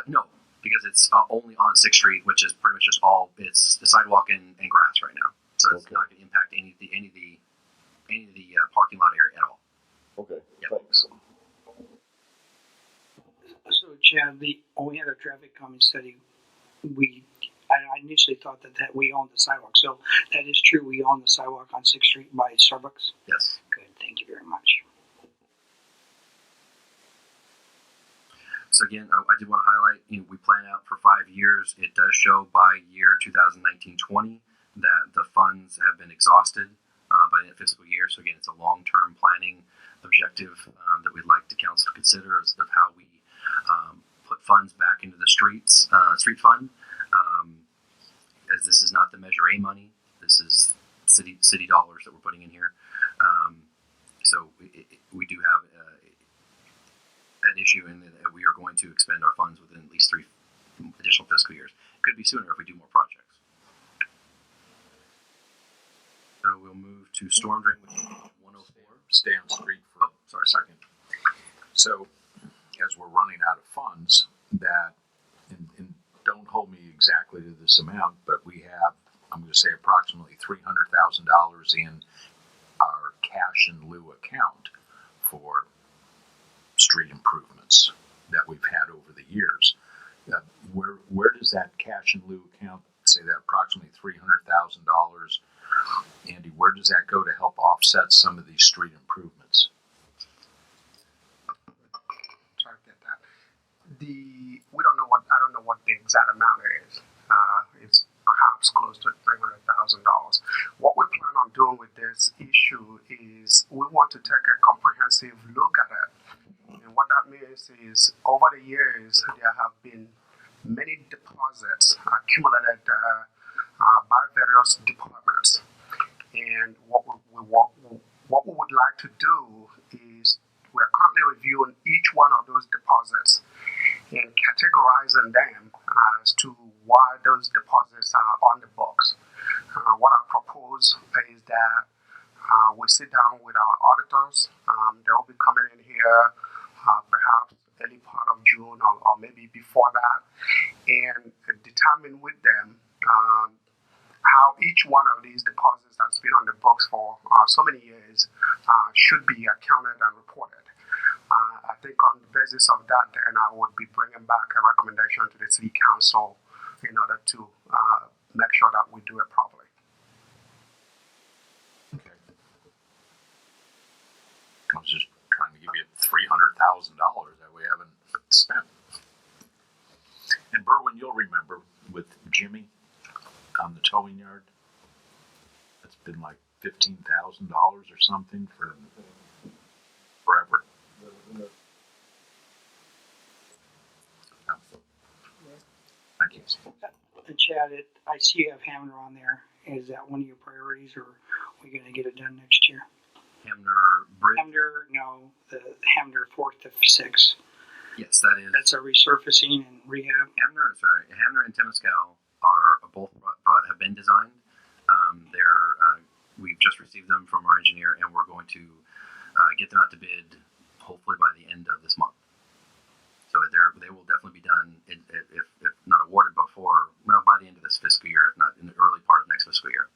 No, because it's only on 6th Street, which is pretty much just it's the sidewalk and grass right now. So it's not going to impact any of the parking lot area at all. Okay, yep. Thanks. So, Chad, when we had our traffic calming study, I initially thought that we owned the sidewalk. So that is true. We own the sidewalk on 6th Street by Starbucks? Yes. Good. Thank you very much. So again, I did want to highlight, we plan out for 5 years. It does show by year 2019-20 that the funds have been exhausted by the fiscal year. So again, it's a long-term planning objective that we'd like the council to consider of how we put funds back into the street fund. As this is not the Measure A money, this is city dollars that we're putting in here. So we do have an issue in that we are going to expend our funds within at least 3 additional fiscal years. It could be sooner if we do more projects. So we'll move to storm drain, which is 104. Stay on street for a second. So, as we're running out of funds, and don't hold me exactly to this amount, but we have, I'm going to say, approximately $300,000 in our cash in lieu account for street improvements that we've had over the years. Where does that cash in lieu account, say that approximately $300,000, Andy, where does that go to help offset some of these street improvements? Try to get that. I don't know what the exact amount is. It's perhaps close to $300,000. What we plan on doing with this issue is we want to take a comprehensive look at it. And what that means is over the years, there have been many deposits accumulated by various departments. And what we would like to do is we're currently reviewing each one of those deposits and categorizing them as to why those deposits are on the books. What I propose is that we sit down with our auditors. They will be coming in here perhaps early part of June or maybe before that, and determine with them how each one of these deposits that's been on the books for so many years should be accounted and reported. I think on the basis of that, then I would be bringing back a recommendation to the City Council in order to make sure that we do it properly. Okay. I was just trying to give you $300,000 that we haven't spent. And Berwin, you'll remember with Jimmy on the towing yard, it's been like $15,000 or something for forever. Thank you. And Chad, I see you have Hamner on there. Is that one of your priorities, or are we going to get it done next year? Hamner Bridge? The Hamner 4th to 6th. Yes, that is. That's a resurfacing and rehab. Hamner and Temescal are both have been designed. We've just received them from our engineer, and we're going to get them out to bid hopefully by the end of this month. So they will definitely be done, if not awarded by the end of this fiscal year, if not in the early part of next fiscal year.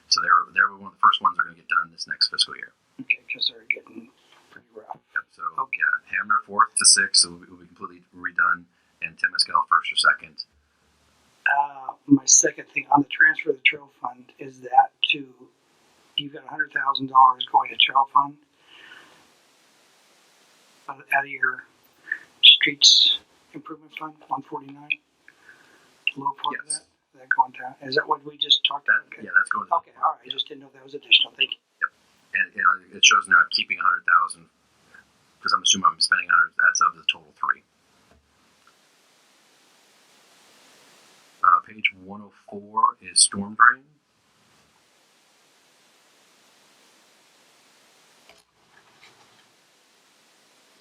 So they're one of the first ones that are going to get done this next fiscal year. Okay, because they're getting pretty rough. Yep, so yeah, Hamner 4th to 6th will be completely redone, and Temescal 1st or 2nd. My second thing on the transfer of the trail fund is that you've got $100,000 going to trail fund out of your streets improvement fund, 149, lower part of that. Is that going down? Is that what we just talked about? Yeah, that's going down. Okay, all right. I just didn't know that was additional. Thank you. Yep. And it shows in there I'm keeping 100,000 because I'm assuming I'm spending 100. That's of the total 3. Page 104 is storm drain.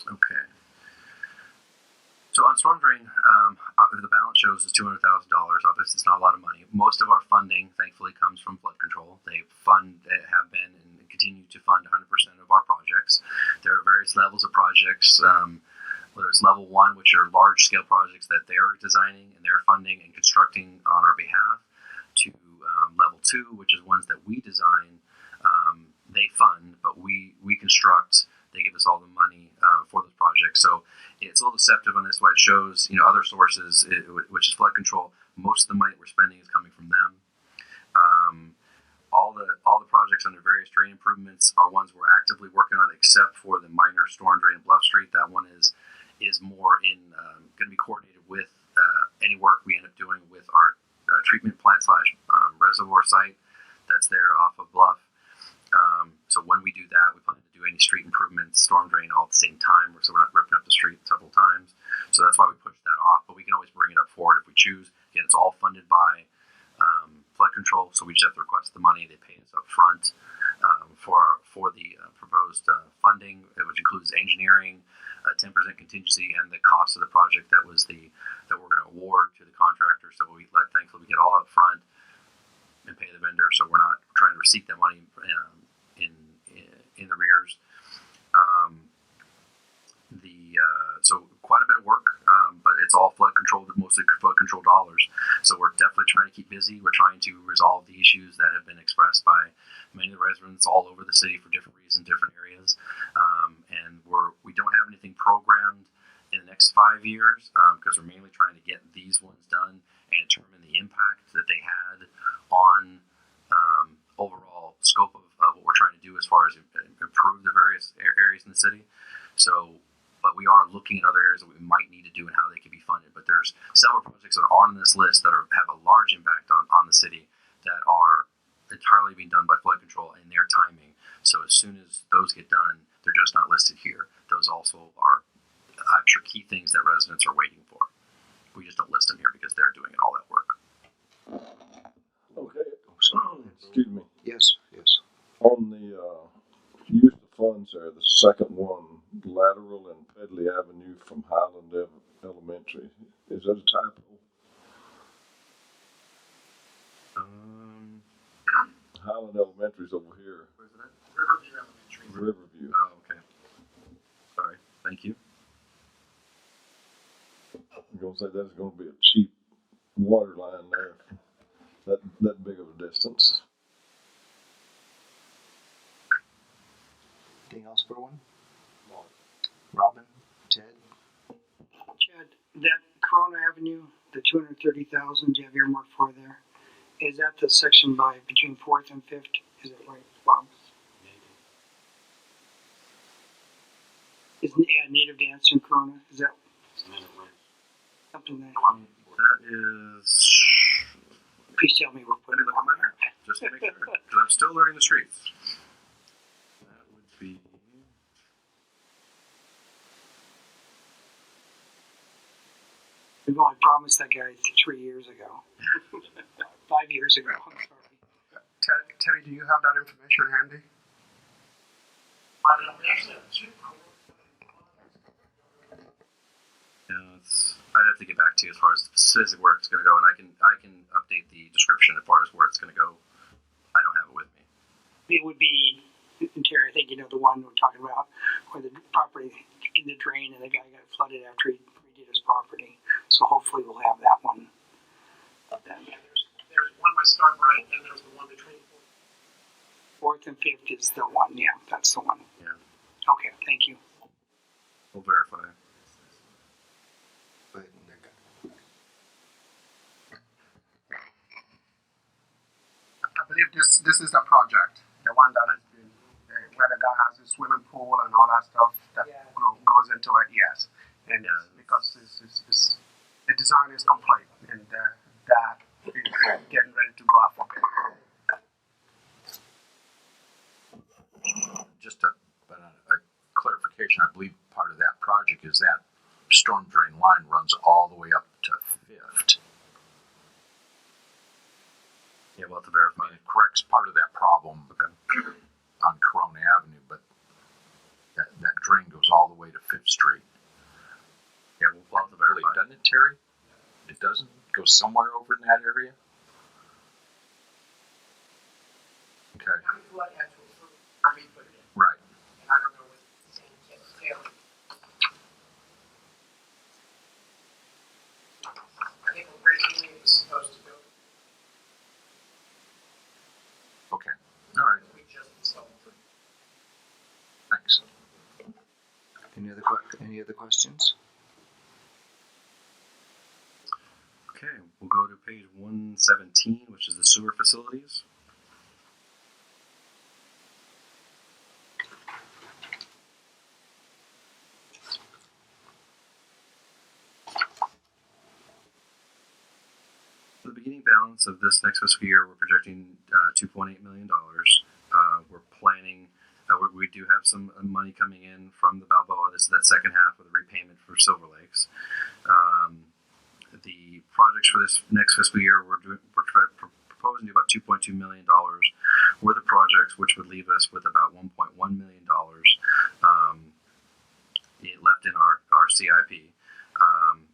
Okay. So on storm drain, the balance shows is $200,000. Obviously, it's not a lot of money. Most of our funding, thankfully, comes from flood control. They have been and continue to fund 100% of our projects. There are various levels of projects, whether it's level 1, which are large-scale projects that they're designing and they're funding and constructing on our behalf, to level 2, which is ones that we design, they fund, but we construct. They give us all the money for those projects. So it's a little deceptive on this. Why it shows, other sources, which is flood control. Most of the money that we're spending is coming from them. All the projects under various drain improvements are ones we're actively working on, except for the minor storm drain in Bluff Street. That one is is more in going to be coordinated with any work we end up doing with our treatment plant slash reservoir site that's there off of Bluff. So when we do that, we plan to do any street improvements, storm drain all at the same time, so we're not ripping up the street several times. So that's why we pushed that off, but we can always bring it up forward if we choose. Again, it's all funded by flood control, so we just have to request the money. They pay us up front for the proposed funding, which includes engineering, 10% contingency, and the cost of the project that we're going to award to the contractor. So thankfully we get all up front and pay the vendor, so we're not trying to receipt that money in arrears. So quite a bit of work, but it's all flood control, mostly flood control dollars. So we're definitely trying to keep busy. We're trying to resolve the issues that have been expressed by many of the residents all over the city for different reasons, different areas. And we don't have anything programmed in the next 5 years because we're mainly trying to get these ones done and determine the impact that they had on overall scope of what we're trying to do as far as improve the various areas in the city. So, but we are looking at other areas that we might need to do and how they could be funded. But there's several projects that are on this list that have a large impact on the city that are entirely being done by flood control in their timing. So as soon as those get done, they're just not listed here. Those also are, I'm sure, key things that residents are waiting for. We just don't list them here because they're doing all that work. Okay. So, Excuse me. yes. On the use of funds there, the second one, lateral and Pedley Avenue from Highland Elementary. Is that a typo? Highland Elementary's over here. Where's it at? Riverview Elementary. Riverview. Oh, okay. Sorry. Thank you. I'm gonna say that's gonna be a cheap water line there. That big of a distance. Anything else for one? Robin? Ted? Chad, that Corona Avenue, the 230,000 you have earmarked for there, is that the section between 4th and 5th? Is that right, Bob? Isn't native dance in Corona? Is that something that? That is. Please tell me we're Let me putting look at my map just to make sure, because I'm still learning the streets. That would be. We've only promised that guy 3 years ago. 5 years ago, I'm sorry. Terry, do you have that information handy? Yeah, I'd have to get back to you as far as the specific where it's going to go, and I can update the description as far as where it's going to go. I don't have it with me. It would be, Terry, I think you know the one we're talking about, where the property in the drain and the guy got flooded after he redid his property. So hopefully we'll have that one. There's one by Stark Right, and there's the one between 4th and 5th is the one. Yeah, that's the one. Yeah. Okay, thank you. We'll verify. But I believe this is the project, the one that has been where the guy has his swimming pool and all that stuff that goes into it. Yes, and because the design is complete and that is getting ready to go out for bid. Just a clarification, I believe part of that project is that storm drain line runs all the way up to 5th. Yeah, we'll have to verify. I mean, it corrects part of that problem on Corona Avenue, but that drain goes all the way to 5th Street. Yeah, we'll have to verify. Really, doesn't it, Terry? It doesn't go somewhere over in that area? Okay. Right. and I don't know what the same Taylor. I think originally it was supposed to go. Okay. All right. We just installed it. Thanks. any other questions? Okay, we'll go to page 117, which is the sewer facilities. the beginning balance of this next fiscal year, we're projecting $2.8 million. We're planning. We do have some money coming in from the Balboa. This is that second half of the repayment for Silver Lakes. The projects for this next fiscal year, we're proposing to do about $2.2 million worth of projects, which would leave us with about $1.1 million left in our CIP,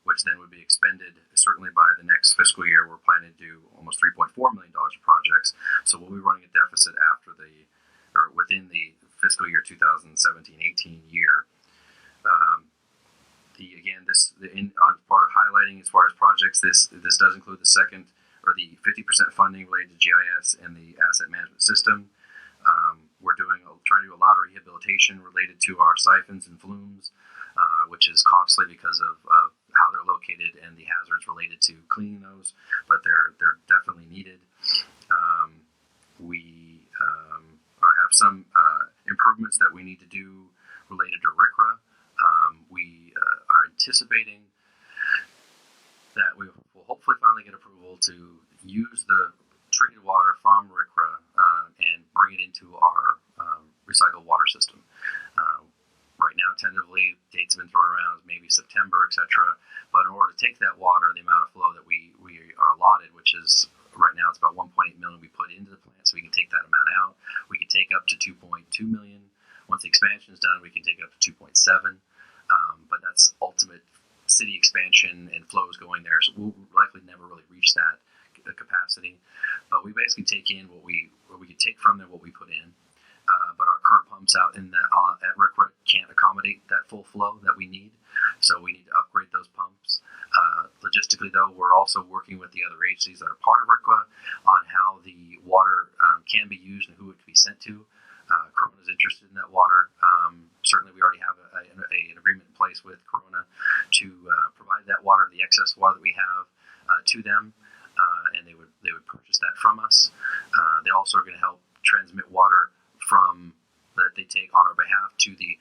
which then would be expended certainly by the next fiscal year. We're planning to do almost $3.4 million of projects, so we'll be running a deficit within the fiscal year 2017-18 year. Part of highlighting as far as projects, this does include the 50% funding related to GIS and the asset management system. We're trying to do a lot of rehabilitation related to our siphons and flumes, which is costly because of how they're located and the hazards related to cleaning those, but they're definitely needed. We have some improvements that we need to do related to RCRA. We are anticipating that we will hopefully finally get approval to use the treated water from RCRA and bring it into our recycled water system. Right now, tentatively, dates have been thrown around, maybe September, etc. But in order to take that water, the amount of flow that we are allotted, which is right now it's about 1.8 million we put into the plant, so we can take that amount out. We can take up to 2.2 million. Once the expansion is done, we can take it up to 2.7. But that's ultimate city expansion and flows going there, so we'll likely never really reach that capacity. But we basically take in what we can take from there, what we put in. But our current pumps out at RCRA can't accommodate that full flow that we need, so we need to upgrade those pumps. Logistically, though, we're also working with the other agencies that are part of RCRA on how the water can be used and who it can be sent to. Corona is interested in that water. Certainly, we already have an agreement in place with Corona to provide that water, the excess water that we have, to them, and they would purchase that from us. They also are going to help transmit water that they take on our behalf to the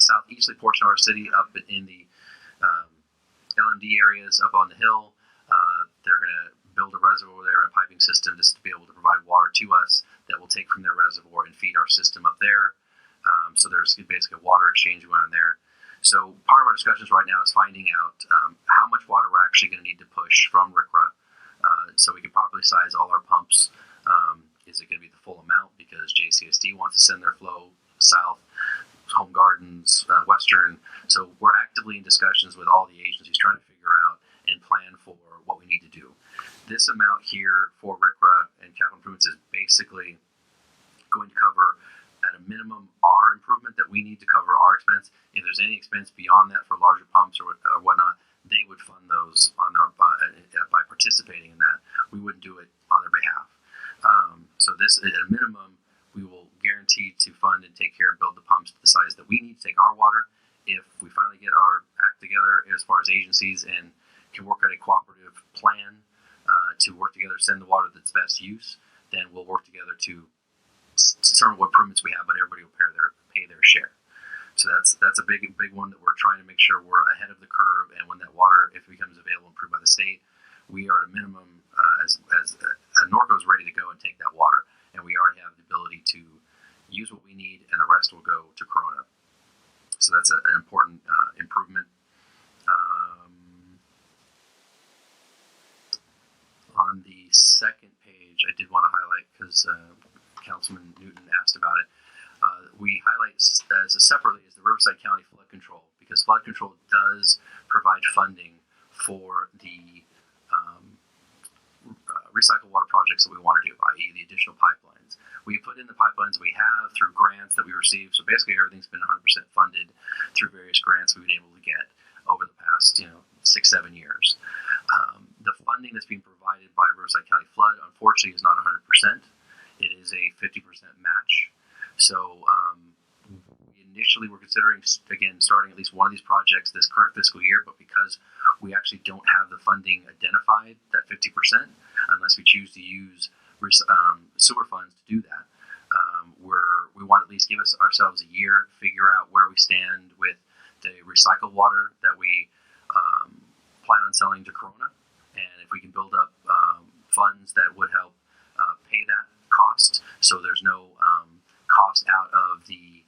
southeasterly portion of our city, up in the LMD areas up on the hill. They're going to build a reservoir there and a piping system just to be able to provide water to us that will take from their reservoir and feed our system up there. So there's basically a water exchange going on there. So part of our discussions right now is finding out how much water we're actually going to need to push from RCRA so we can properly size all our pumps. Is it going to be the full amount because JCSD wants to send their flow south, Home Gardens, Western? So we're actively in discussions with all the agencies trying to figure out and plan for what we need to do. This amount here for RCRA and capital improvements is basically going to cover at a minimum our improvement that we need to cover our expense. If there's any expense beyond that for larger pumps or whatnot, they would fund those by participating in that. We wouldn't do it on their behalf. So this, at a minimum, we will guarantee to fund and take care and build the pumps to the size that we need to take our water. If we finally get our act together as far as agencies and can work out a cooperative plan to work together, send the water that's best use, then we'll work together to determine what improvements we have, but everybody will pay their share. So that's a big one that we're trying to make sure we're ahead of the curve, and when that water, if it becomes available and approved by the state, we are at a minimum as Norco is ready to go and take that water, and we already have the ability to use what we need, and the rest will go to Corona. So that's an important improvement. On the second page, I did want to highlight, because Councilman Newton asked about it, we highlight separately is the Riverside County Flood Control, because flood control does provide funding for the recycled water projects that we want to do, i.e. the additional pipelines. We put in the pipelines we have through grants that we received, so basically everything's been 100% funded through various grants we've been able to get over the past 6-7 years. The funding that's being provided by Riverside County Flood, unfortunately, is not 100%. It is a 50% match. So initially we're considering, again, starting at least one of these projects this current fiscal year, but because we actually don't have the funding identified, that 50%, unless we choose to use sewer funds to do that, we want to at least give ourselves a year, figure out where we stand with the recycled water that we plan on selling to Corona, we can build up funds that would help pay that cost, so there's no cost out of the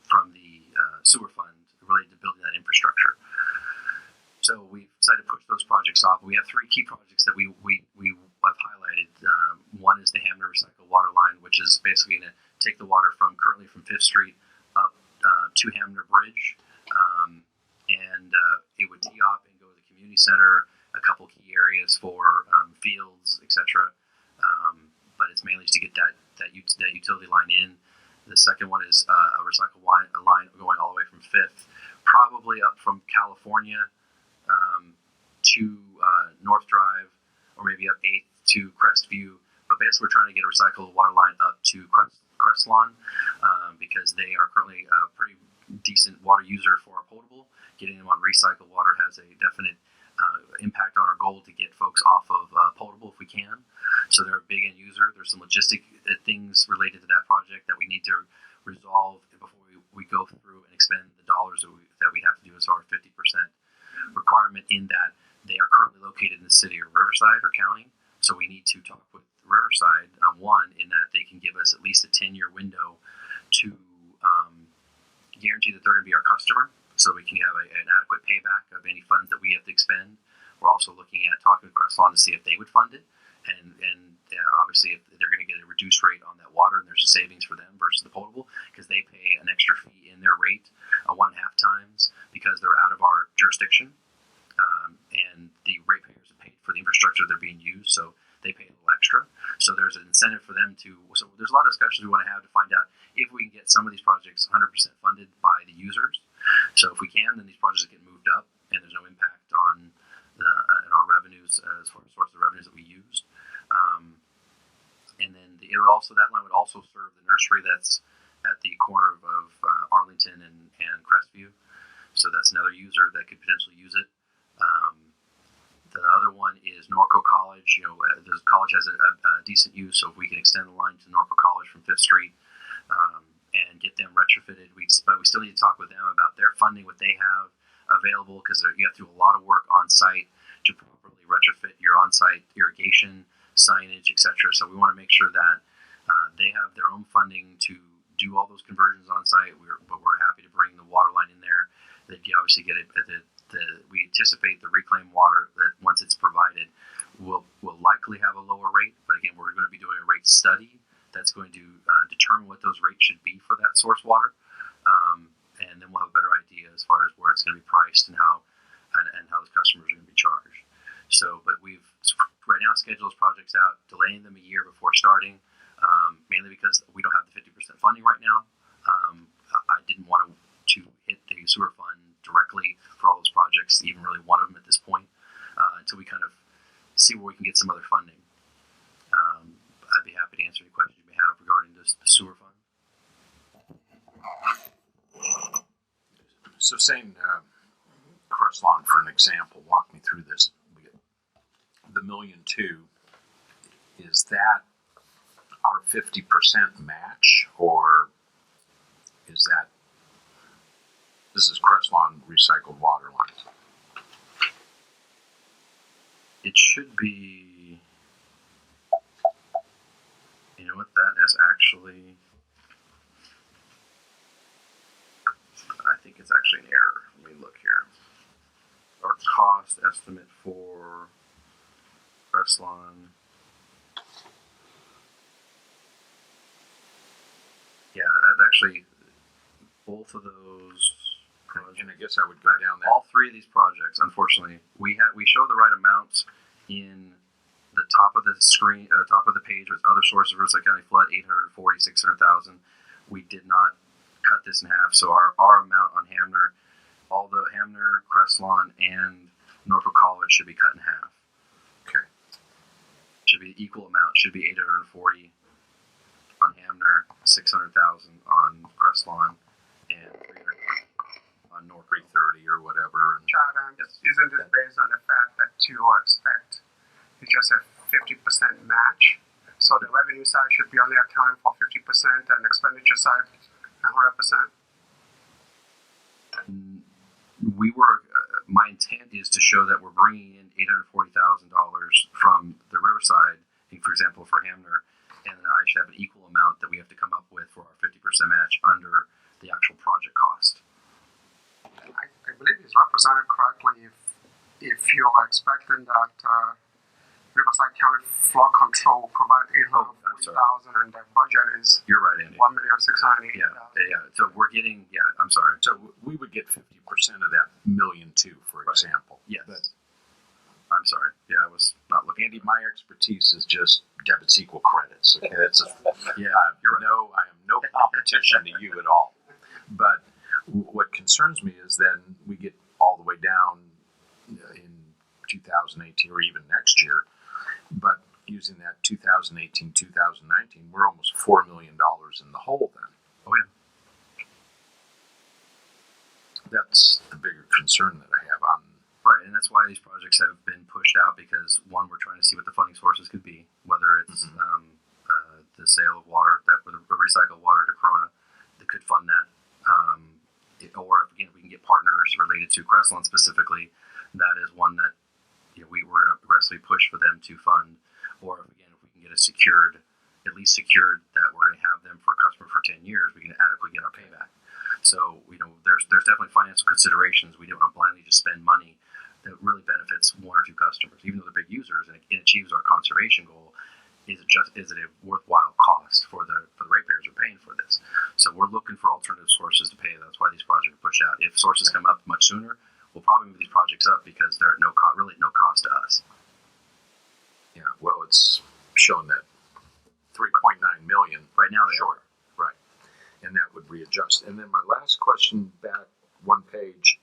from the sewer fund related to building that infrastructure. So we've decided to push those projects off. We have three key projects that we have highlighted. One is the Hamner Recycle Water Line, which is basically going to take the water currently from 5th Street up to Hamner Bridge, and it would tee off and go to the community center, a couple key areas for fields, etc. But it's mainly to get that utility line in. The second one is a recycle line going all the way from 5th, probably up from California to North Drive, or maybe up 8th to Crestview. But basically, we're trying to get a recycled water line up to Crestlawn because they are currently a pretty decent water user for our potable. Getting them on recycled water has a definite impact on our goal to get folks off of potable if we can. So they're a big end user. There's some logistic things related to that project that we need to resolve before we go through and expend the dollars that we have to do as our 50% requirement, in that they are currently located in the city of Riverside or county. So we need to talk with Riverside, one, in that they can give us at least a 10-year window to guarantee that they're going to be our customer, so we can have an adequate payback of any funds that we have to expend. We're also looking at talking with Crestlawn to see if they would fund it, and obviously if they're going to get a reduced rate on that water, and there's a savings for them versus the potable, because they pay an extra fee in their rate, 1.5 times, because they're out of our jurisdiction, and the ratepayers have paid for the infrastructure they're being used, so they pay a little extra. So there's an incentive for them to. So there's a lot of discussions we want to have to find out if we can get some of these projects 100% funded by the users. So if we can, then these projects get moved up, and there's no impact on in our revenues as far as source of revenues that we used. And then that line would also serve the nursery that's at the corner of Arlington and Crestview. So that's another user that could potentially use it. The other one is Norco College. The college has a decent use, so if we can extend the line to Norco College from 5th Street and get them retrofitted, but we still need to talk with them about their funding, what they have available, because you have to do a lot of work on site to properly retrofit your on-site irrigation, signage, etc. So we want to make sure that they have their own funding to do all those conversions on site. But we're happy to bring the water line in there. That you obviously get it. We anticipate the reclaimed water that once it's provided will likely have a lower rate. But again, we're going to be doing a rate study that's going to determine what those rates should be for that source water, and then we'll have a better idea as far as where it's going to be priced and how the customers are going to be charged. So, but we've right now scheduled those projects out, delaying them a year before starting, mainly because we don't have the 50% funding right now. I didn't want to hit the sewer fund directly for all those projects, even really one of them at this point, until we kind of see where we can get some other funding. I'd be happy to answer any questions you may have regarding the sewer fund. So saying Crestlawn, for an example, walk me through this. We get the $1.2 million. Is that our 50% match, or is that this is Crestlawn recycled water line? It should be. You know what? That is actually. I think it's actually an error. Let me look here. Our cost estimate for Crestlawn. Yeah, that's actually both of those projects. And I guess I would go down that. All three of these projects, unfortunately, we show the right amounts in the top of the screen, top of the page with other sources of Riverside County flood, 840, 600,000. We did not cut this in half, so our amount on Hamner, all the Hamner, Crestlawn, and Norco College should be cut in half. Okay. Should be equal amount. Should be 840 on Hamner, 600,000 on Crestlawn, and 300 on Norco 330 or whatever. Chad, Yes. isn't this based on the fact that you expect it's just a 50% match? So the revenue side should be only accounting for 50% and expenditure side 100%? We were, my intent is to show that we're bringing in $840,000 from the Riverside, for example, for Hamner, and then I should have an equal amount that we have to come up with for our 50% match under the actual project cost. I believe it's represented correctly if you're expecting that Riverside County Flood Control will provide $840,000 and their budget is You're right, Andy. $1,680,000. Yeah. So we're getting. Yeah, I'm sorry. So we would get 50% of that $1,000,000 too, for example. Yes. But I'm sorry. Yeah, I was not looking. Andy, my expertise is just debits equal credits. Okay, that's Yeah, I am no competition to you at all. But what concerns me is then we get all the way down in 2018 or even next year, but using that 2018, 2019, we're almost $4 million in the hole then. Oh yeah. That's the bigger concern that I have on. Right, and that's why these projects have been pushed out because one, we're trying to see what the funding sources could be, whether it's the sale of water, that with recycled water to Corona, that could fund that, or again, if we can get partners related to Crestline specifically, that is one that we're going to aggressively push for them to fund, or again, if we can get a secured, at least secured that we're going to have them for a customer for 10 years, we can adequately get our payback. So there's definitely financial considerations. We don't want to blindly just spend money that really benefits one or two customers, even though they're big users and it achieves our conservation goal. Is it a worthwhile cost for the ratepayers who are paying for this? So we're looking for alternative sources to pay. That's why these projects are pushed out. If sources come up much sooner, we'll probably move these projects up because they're at no cost to us. Yeah, well, it's shown that 3.9 million Right now, short, right, and that would readjust. And then my last question, back one page,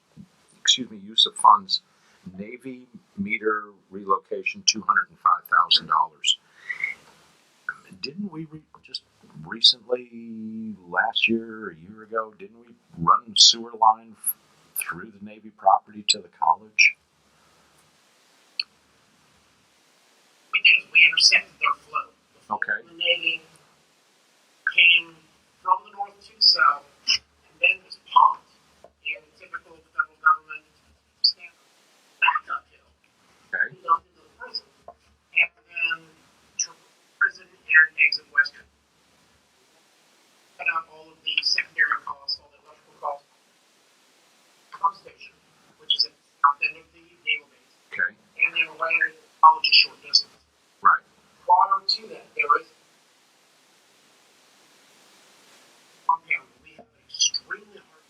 use of funds, Navy meter relocation, $205,000. Didn't we just recently, last year or a year ago, didn't we run a sewer line through the Navy property to the college? We did. We intercepted their flow. Okay. The Navy came from the north to the south, and then was pumped in typical federal government standard back uphill. Okay. Dumped into the prison, and then prison and exit western. Cut out all of the secondary costs, all the electrical costs. Pump station, which is at the south end of the naval base. Okay. And then ran it to college a short distance. Right. Prior to that, there is compound. We have an extremely hard.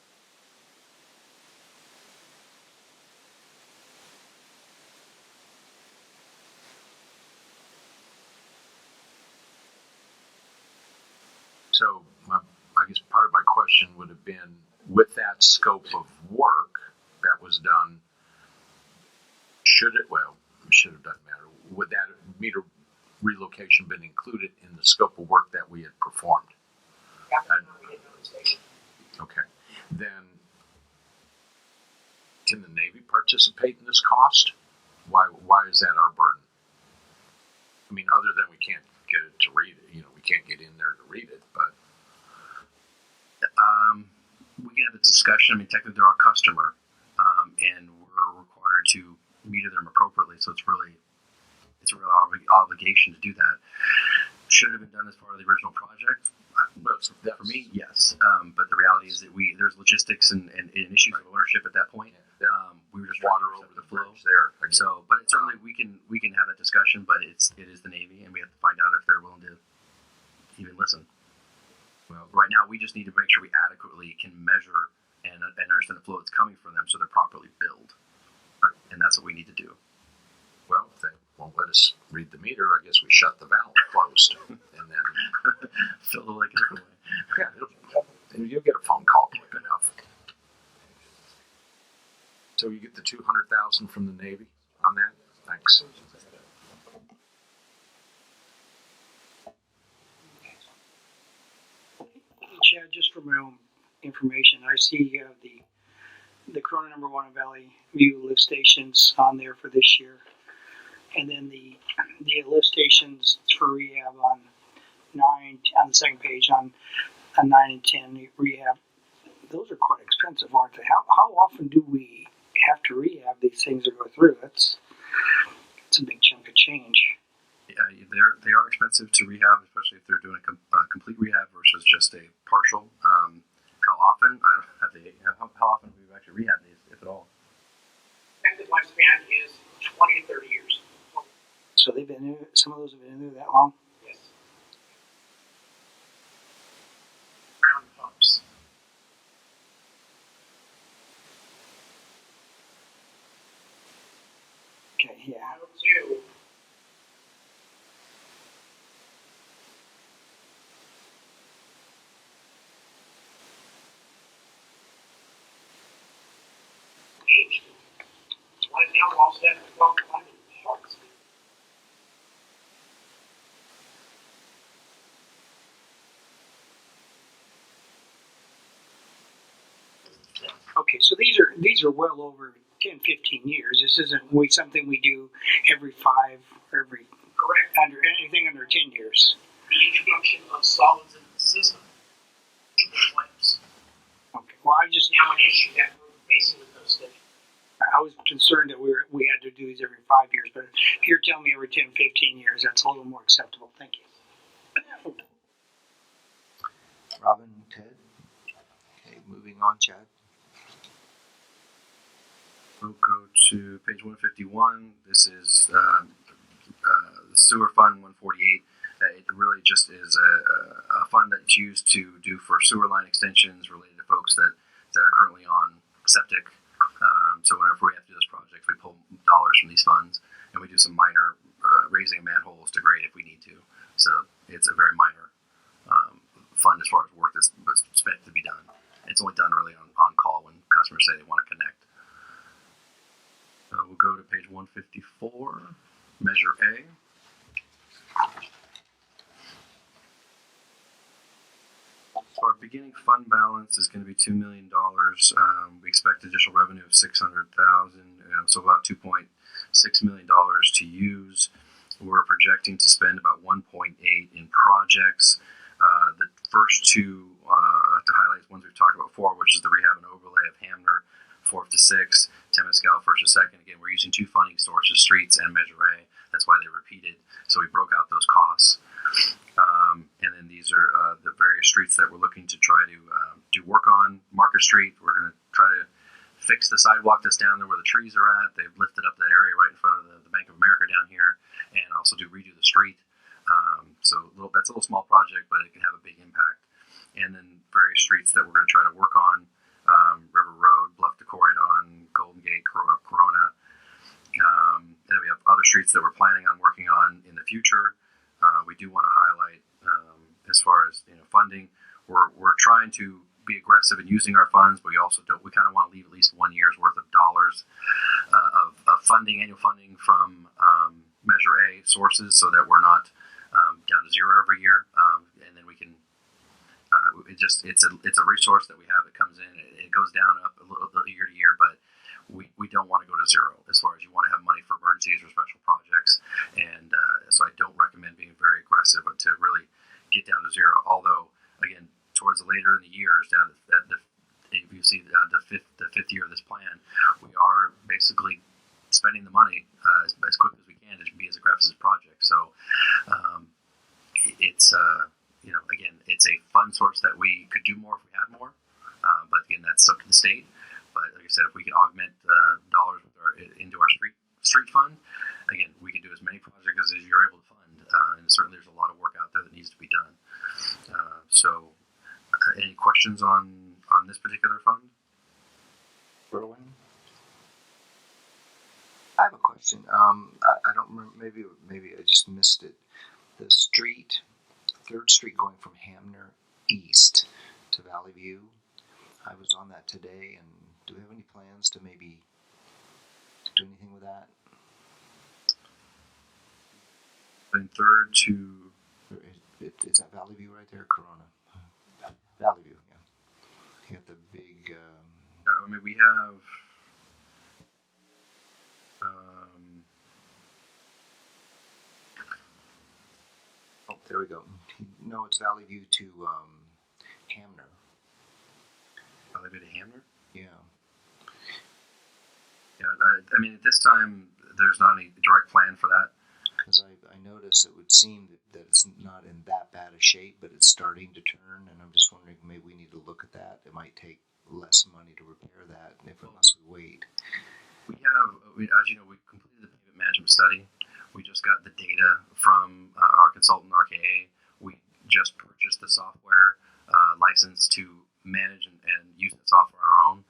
So I guess part of my question would have been, with that scope of work that was done, should it have done matter. Would that meter relocation been included in the scope of work that we had performed? Okay. Then, can the Navy participate in this cost? Why is that our burden? I mean, other than we can't get it to read it. We can't get in there to read it, but. We can have a discussion. I mean, technically they're our customer, and we're required to meter them appropriately. So it's a real obligation to do that. Should it have been done as part of the original project? For me, yes. But the reality is that there's logistics and issues of ownership at that point. We were just water over the flow there. So, but certainly we can have that discussion. But it is the Navy, and we have to find out if they're willing to even listen. Well, right now we just need to make sure we adequately can measure and understand the flow that's coming from them, so they're properly billed. And that's what we need to do. Well, if they won't let us read the meter, I guess we shut the valve closed, and then fill the lake away. Yeah, you'll get a phone call quick enough. So you get the $200,000 from the Navy on that? Thanks. Chad, just for my own information, I see you have the Corona number 1 and Valley View lift stations on there for this year, and then the lift stations for rehab on the second page on 9 and 10 rehab. Those are quite expensive, aren't they? How often do we have to rehab these things or go through. That's a big chunk of change. Yeah, they are expensive to rehab, especially if they're doing a complete rehab versus just a partial. How often? I don't have the how often do we actually rehab these, if at all? Expected lifespan is 20 to 30 years. So they've been there, some of those have been in there that long. Yes. Ground pumps. Okay, yeah. Two. Aged. Right now, we also have 12 parts. Okay, so these are well over 10, 15 years. This isn't something we do every 5 or every Correct. under anything under 10 years. The introduction of solids into the system. Pipes. Okay. Well, I just Now an issue that we're facing with those stations. I was concerned that we had to do these every 5 years, but if you're telling me every 10, 15 years, that's a little more acceptable. Thank you. Robin, Ted. Okay, moving on, Chad. We'll go to page 151. This is the Sewer Fund 148. It really just is a fund that's used to do for sewer line extensions related to folks that are currently on septic. So whenever we have to do those projects, we pull dollars from these funds, and we do some minor raising of manholes to grade if we need to. So it's a very minor fund as far as work that's expected to be done. It's only done really on call when customers say they want to connect. We'll go to page 154, Measure A. So our beginning fund balance is going to be $2 million. We expect additional revenue of $600,000, so about $2.6 million to use. We're projecting to spend about 1.8 in projects. The first two to highlight ones we've talked about before, which is the rehab and overlay of Hamner, 4th to 6th, Temescal 1st to 2nd. Again, we're using 2 funding sources, streets and Measure A. That's why they're repeated. So we broke out those costs. And then these are the various streets that we're looking to try to do work on. Market Street, we're going to try to fix the sidewalk that's down there where the trees are at. They've lifted up that area right in front of the Bank of America down here, and also redo the street. So that's a little small project, but it can have a big impact. And then various streets that we're going to try to work on. River Road, Bluff to Corridon, Golden Gate, Corona. And then we have other streets that we're planning on working on in the future. We do want to highlight as far as funding. We're trying to be aggressive in using our funds, but we also we kind of want to leave at least 1 year's worth of dollars of funding, annual funding from Measure A sources, so that we're not down to zero every year, and then we can. It's a resource that we have that comes in. It goes down up a little year to year, but we don't want to go to zero as far as you want to have money for emergencies or special projects, and so I don't recommend being very aggressive to really get down to zero. Although again, towards the later in the years, down at if you see the fifth year of this plan, we are basically spending the money as quick as we can to be as aggressive as project. So it's again, it's a fund source that we could do more if we had more, but again, that's up to the state. But like I said, if we can augment dollars into our street fund, again, we can do as many projects as you're able to fund, and certainly there's a lot of work out there that needs to be done. Any questions on this particular fund? Berwin? I have a question. I don't remember. Maybe I just missed it. The street, 3rd Street, going from Hamner east to Valley View. I was on that today, and do we have any plans to maybe do anything with that? Then 3rd to Is that Valley View right there, Corona? Valley View, yeah. You have the big. I mean, we have. Oh, there we go. No, it's Valley View to Hamner. Valley View to Hamner? Yeah. I mean, at this time, there's not any direct plan for that. Because I notice it would seem that it's not in that bad a shape, but it's starting to turn, and I'm just wondering maybe we need to look at that. It might take less money to repair that unless we wait. We have, as you know, we completed the payment management study. We just got the data from our consultant, RKA. We just purchased the software license to manage and use the software on our own.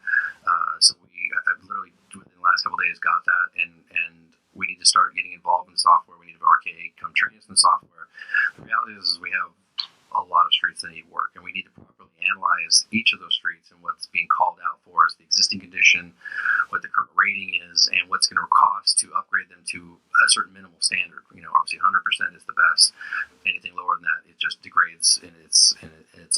So I've literally, within the last couple of days, got that, and we need to start getting involved in the software. We need to have RKA come train us in the software. The reality is we have a lot of streets that need work, and we need to properly analyze each of those streets and what's being called out for is the existing condition, what the current rating is, and what's going to cost to upgrade them to a certain minimal standard. Obviously 100% is the best. Anything lower than that, it just degrades, and it's a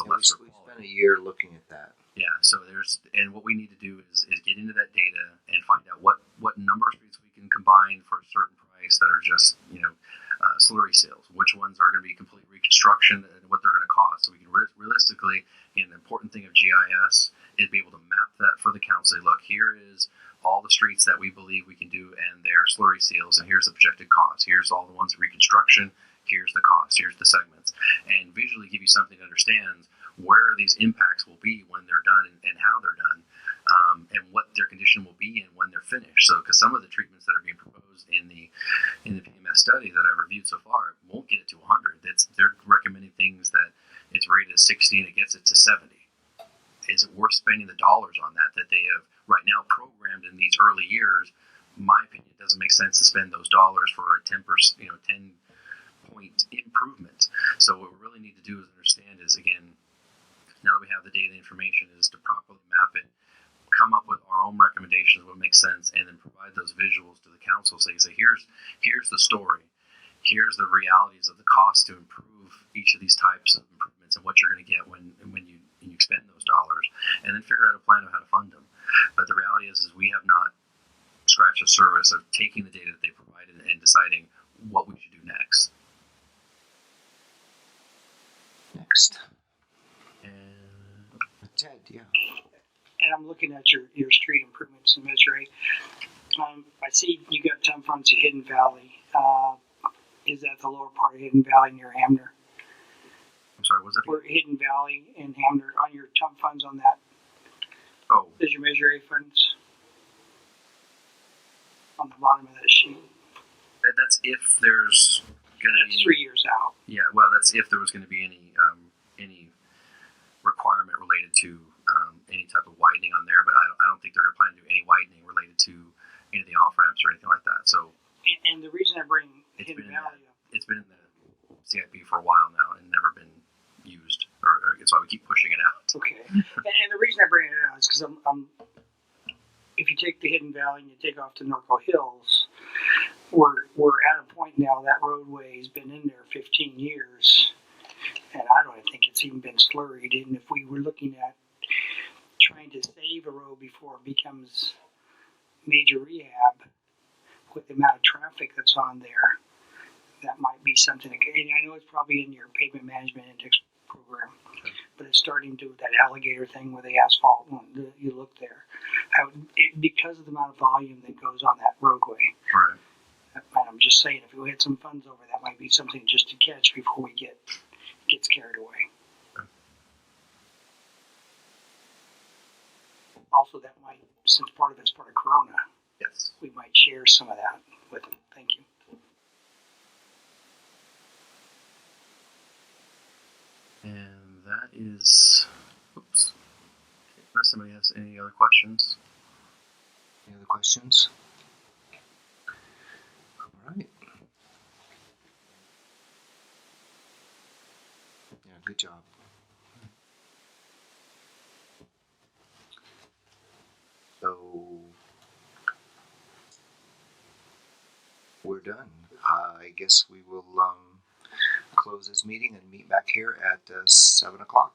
lesser We quality. spent a year looking at that. Yeah, so and what we need to do is get into that data and find out what number of streets we can combine for a certain price that are just, slurry sales, which ones are going to be complete reconstruction and what they're going to cost. So we can realistically, the important thing of GIS is be able to map that for the council. Say, look, here is all the streets that we believe we can do and their slurry seals, and here's the projected cost. Here's all the ones reconstruction. Here's the cost. Here's the segments, and visually give you something to understand where these impacts will be when they're done and how they're done, and what their condition will be and when they're finished. So, because some of the treatments that are being proposed in the PMS study that I've reviewed so far won't get it to 100. They're recommending things that it's rated at 60 and it gets it to 70. Is it worth spending the dollars on that they have right now programmed in these early years? In my opinion, it doesn't make sense to spend those dollars for a 10 point improvement. So what we really need to do is understand is, again, now that we have the data information, is to properly map it, come up with our own recommendations, what makes sense, and then provide those visuals to the council. So you say, here's the story. Here's the realities of the cost to improve each of these types of improvements and what you're going to get when you spend those dollars, and then figure out a plan of how to fund them. But the reality is we have not scratched the surface of taking the data that they provided and deciding what we should do next. And Ted, yeah. And I'm looking at your street improvements in Missouri. I see you got ton funds at Hidden Valley. Is that the lower part of Hidden Valley near Hamner? I'm sorry, was that? We're Hidden Valley and Hamner on your ton funds on that. Oh. There's your Missouri funds on the bottom of that sheet. That's if there's going to be. That's 3 years out. Yeah, well, that's if there was going to be any requirement related to any type of widening on there, but I don't think they're planning to do any widening related to any of the off ramps or anything like that. So. And the reason I bring Hidden Valley up. It's been in the CIP for a while now and never been used, or it's why we keep pushing it out. Okay, and the reason I bring it out is because if you take the Hidden Valley and you take off to Norco Hills, we're at a point now that roadway has been in there 15 years, and I don't think it's even been slurried. And if we were looking at trying to save a road before it becomes major rehab, with the amount of traffic that's on there, that might be something. And I know it's probably in your pavement management index program, but it's starting to do that alligator thing with the asphalt. You look there, because of the amount of volume that goes on that roadway. Right. And I'm just saying, if we had some funds over, that might be something just to catch before we get carried away. Okay. Also, that might, since part of it's part of Corona, yes, we might share some of that with them. Thank you. And that is. Oops. Unless somebody has any other questions. Any other questions? All right. Yeah, good job. So we're done. I guess we will close this meeting and meet back here at 7 o'clock.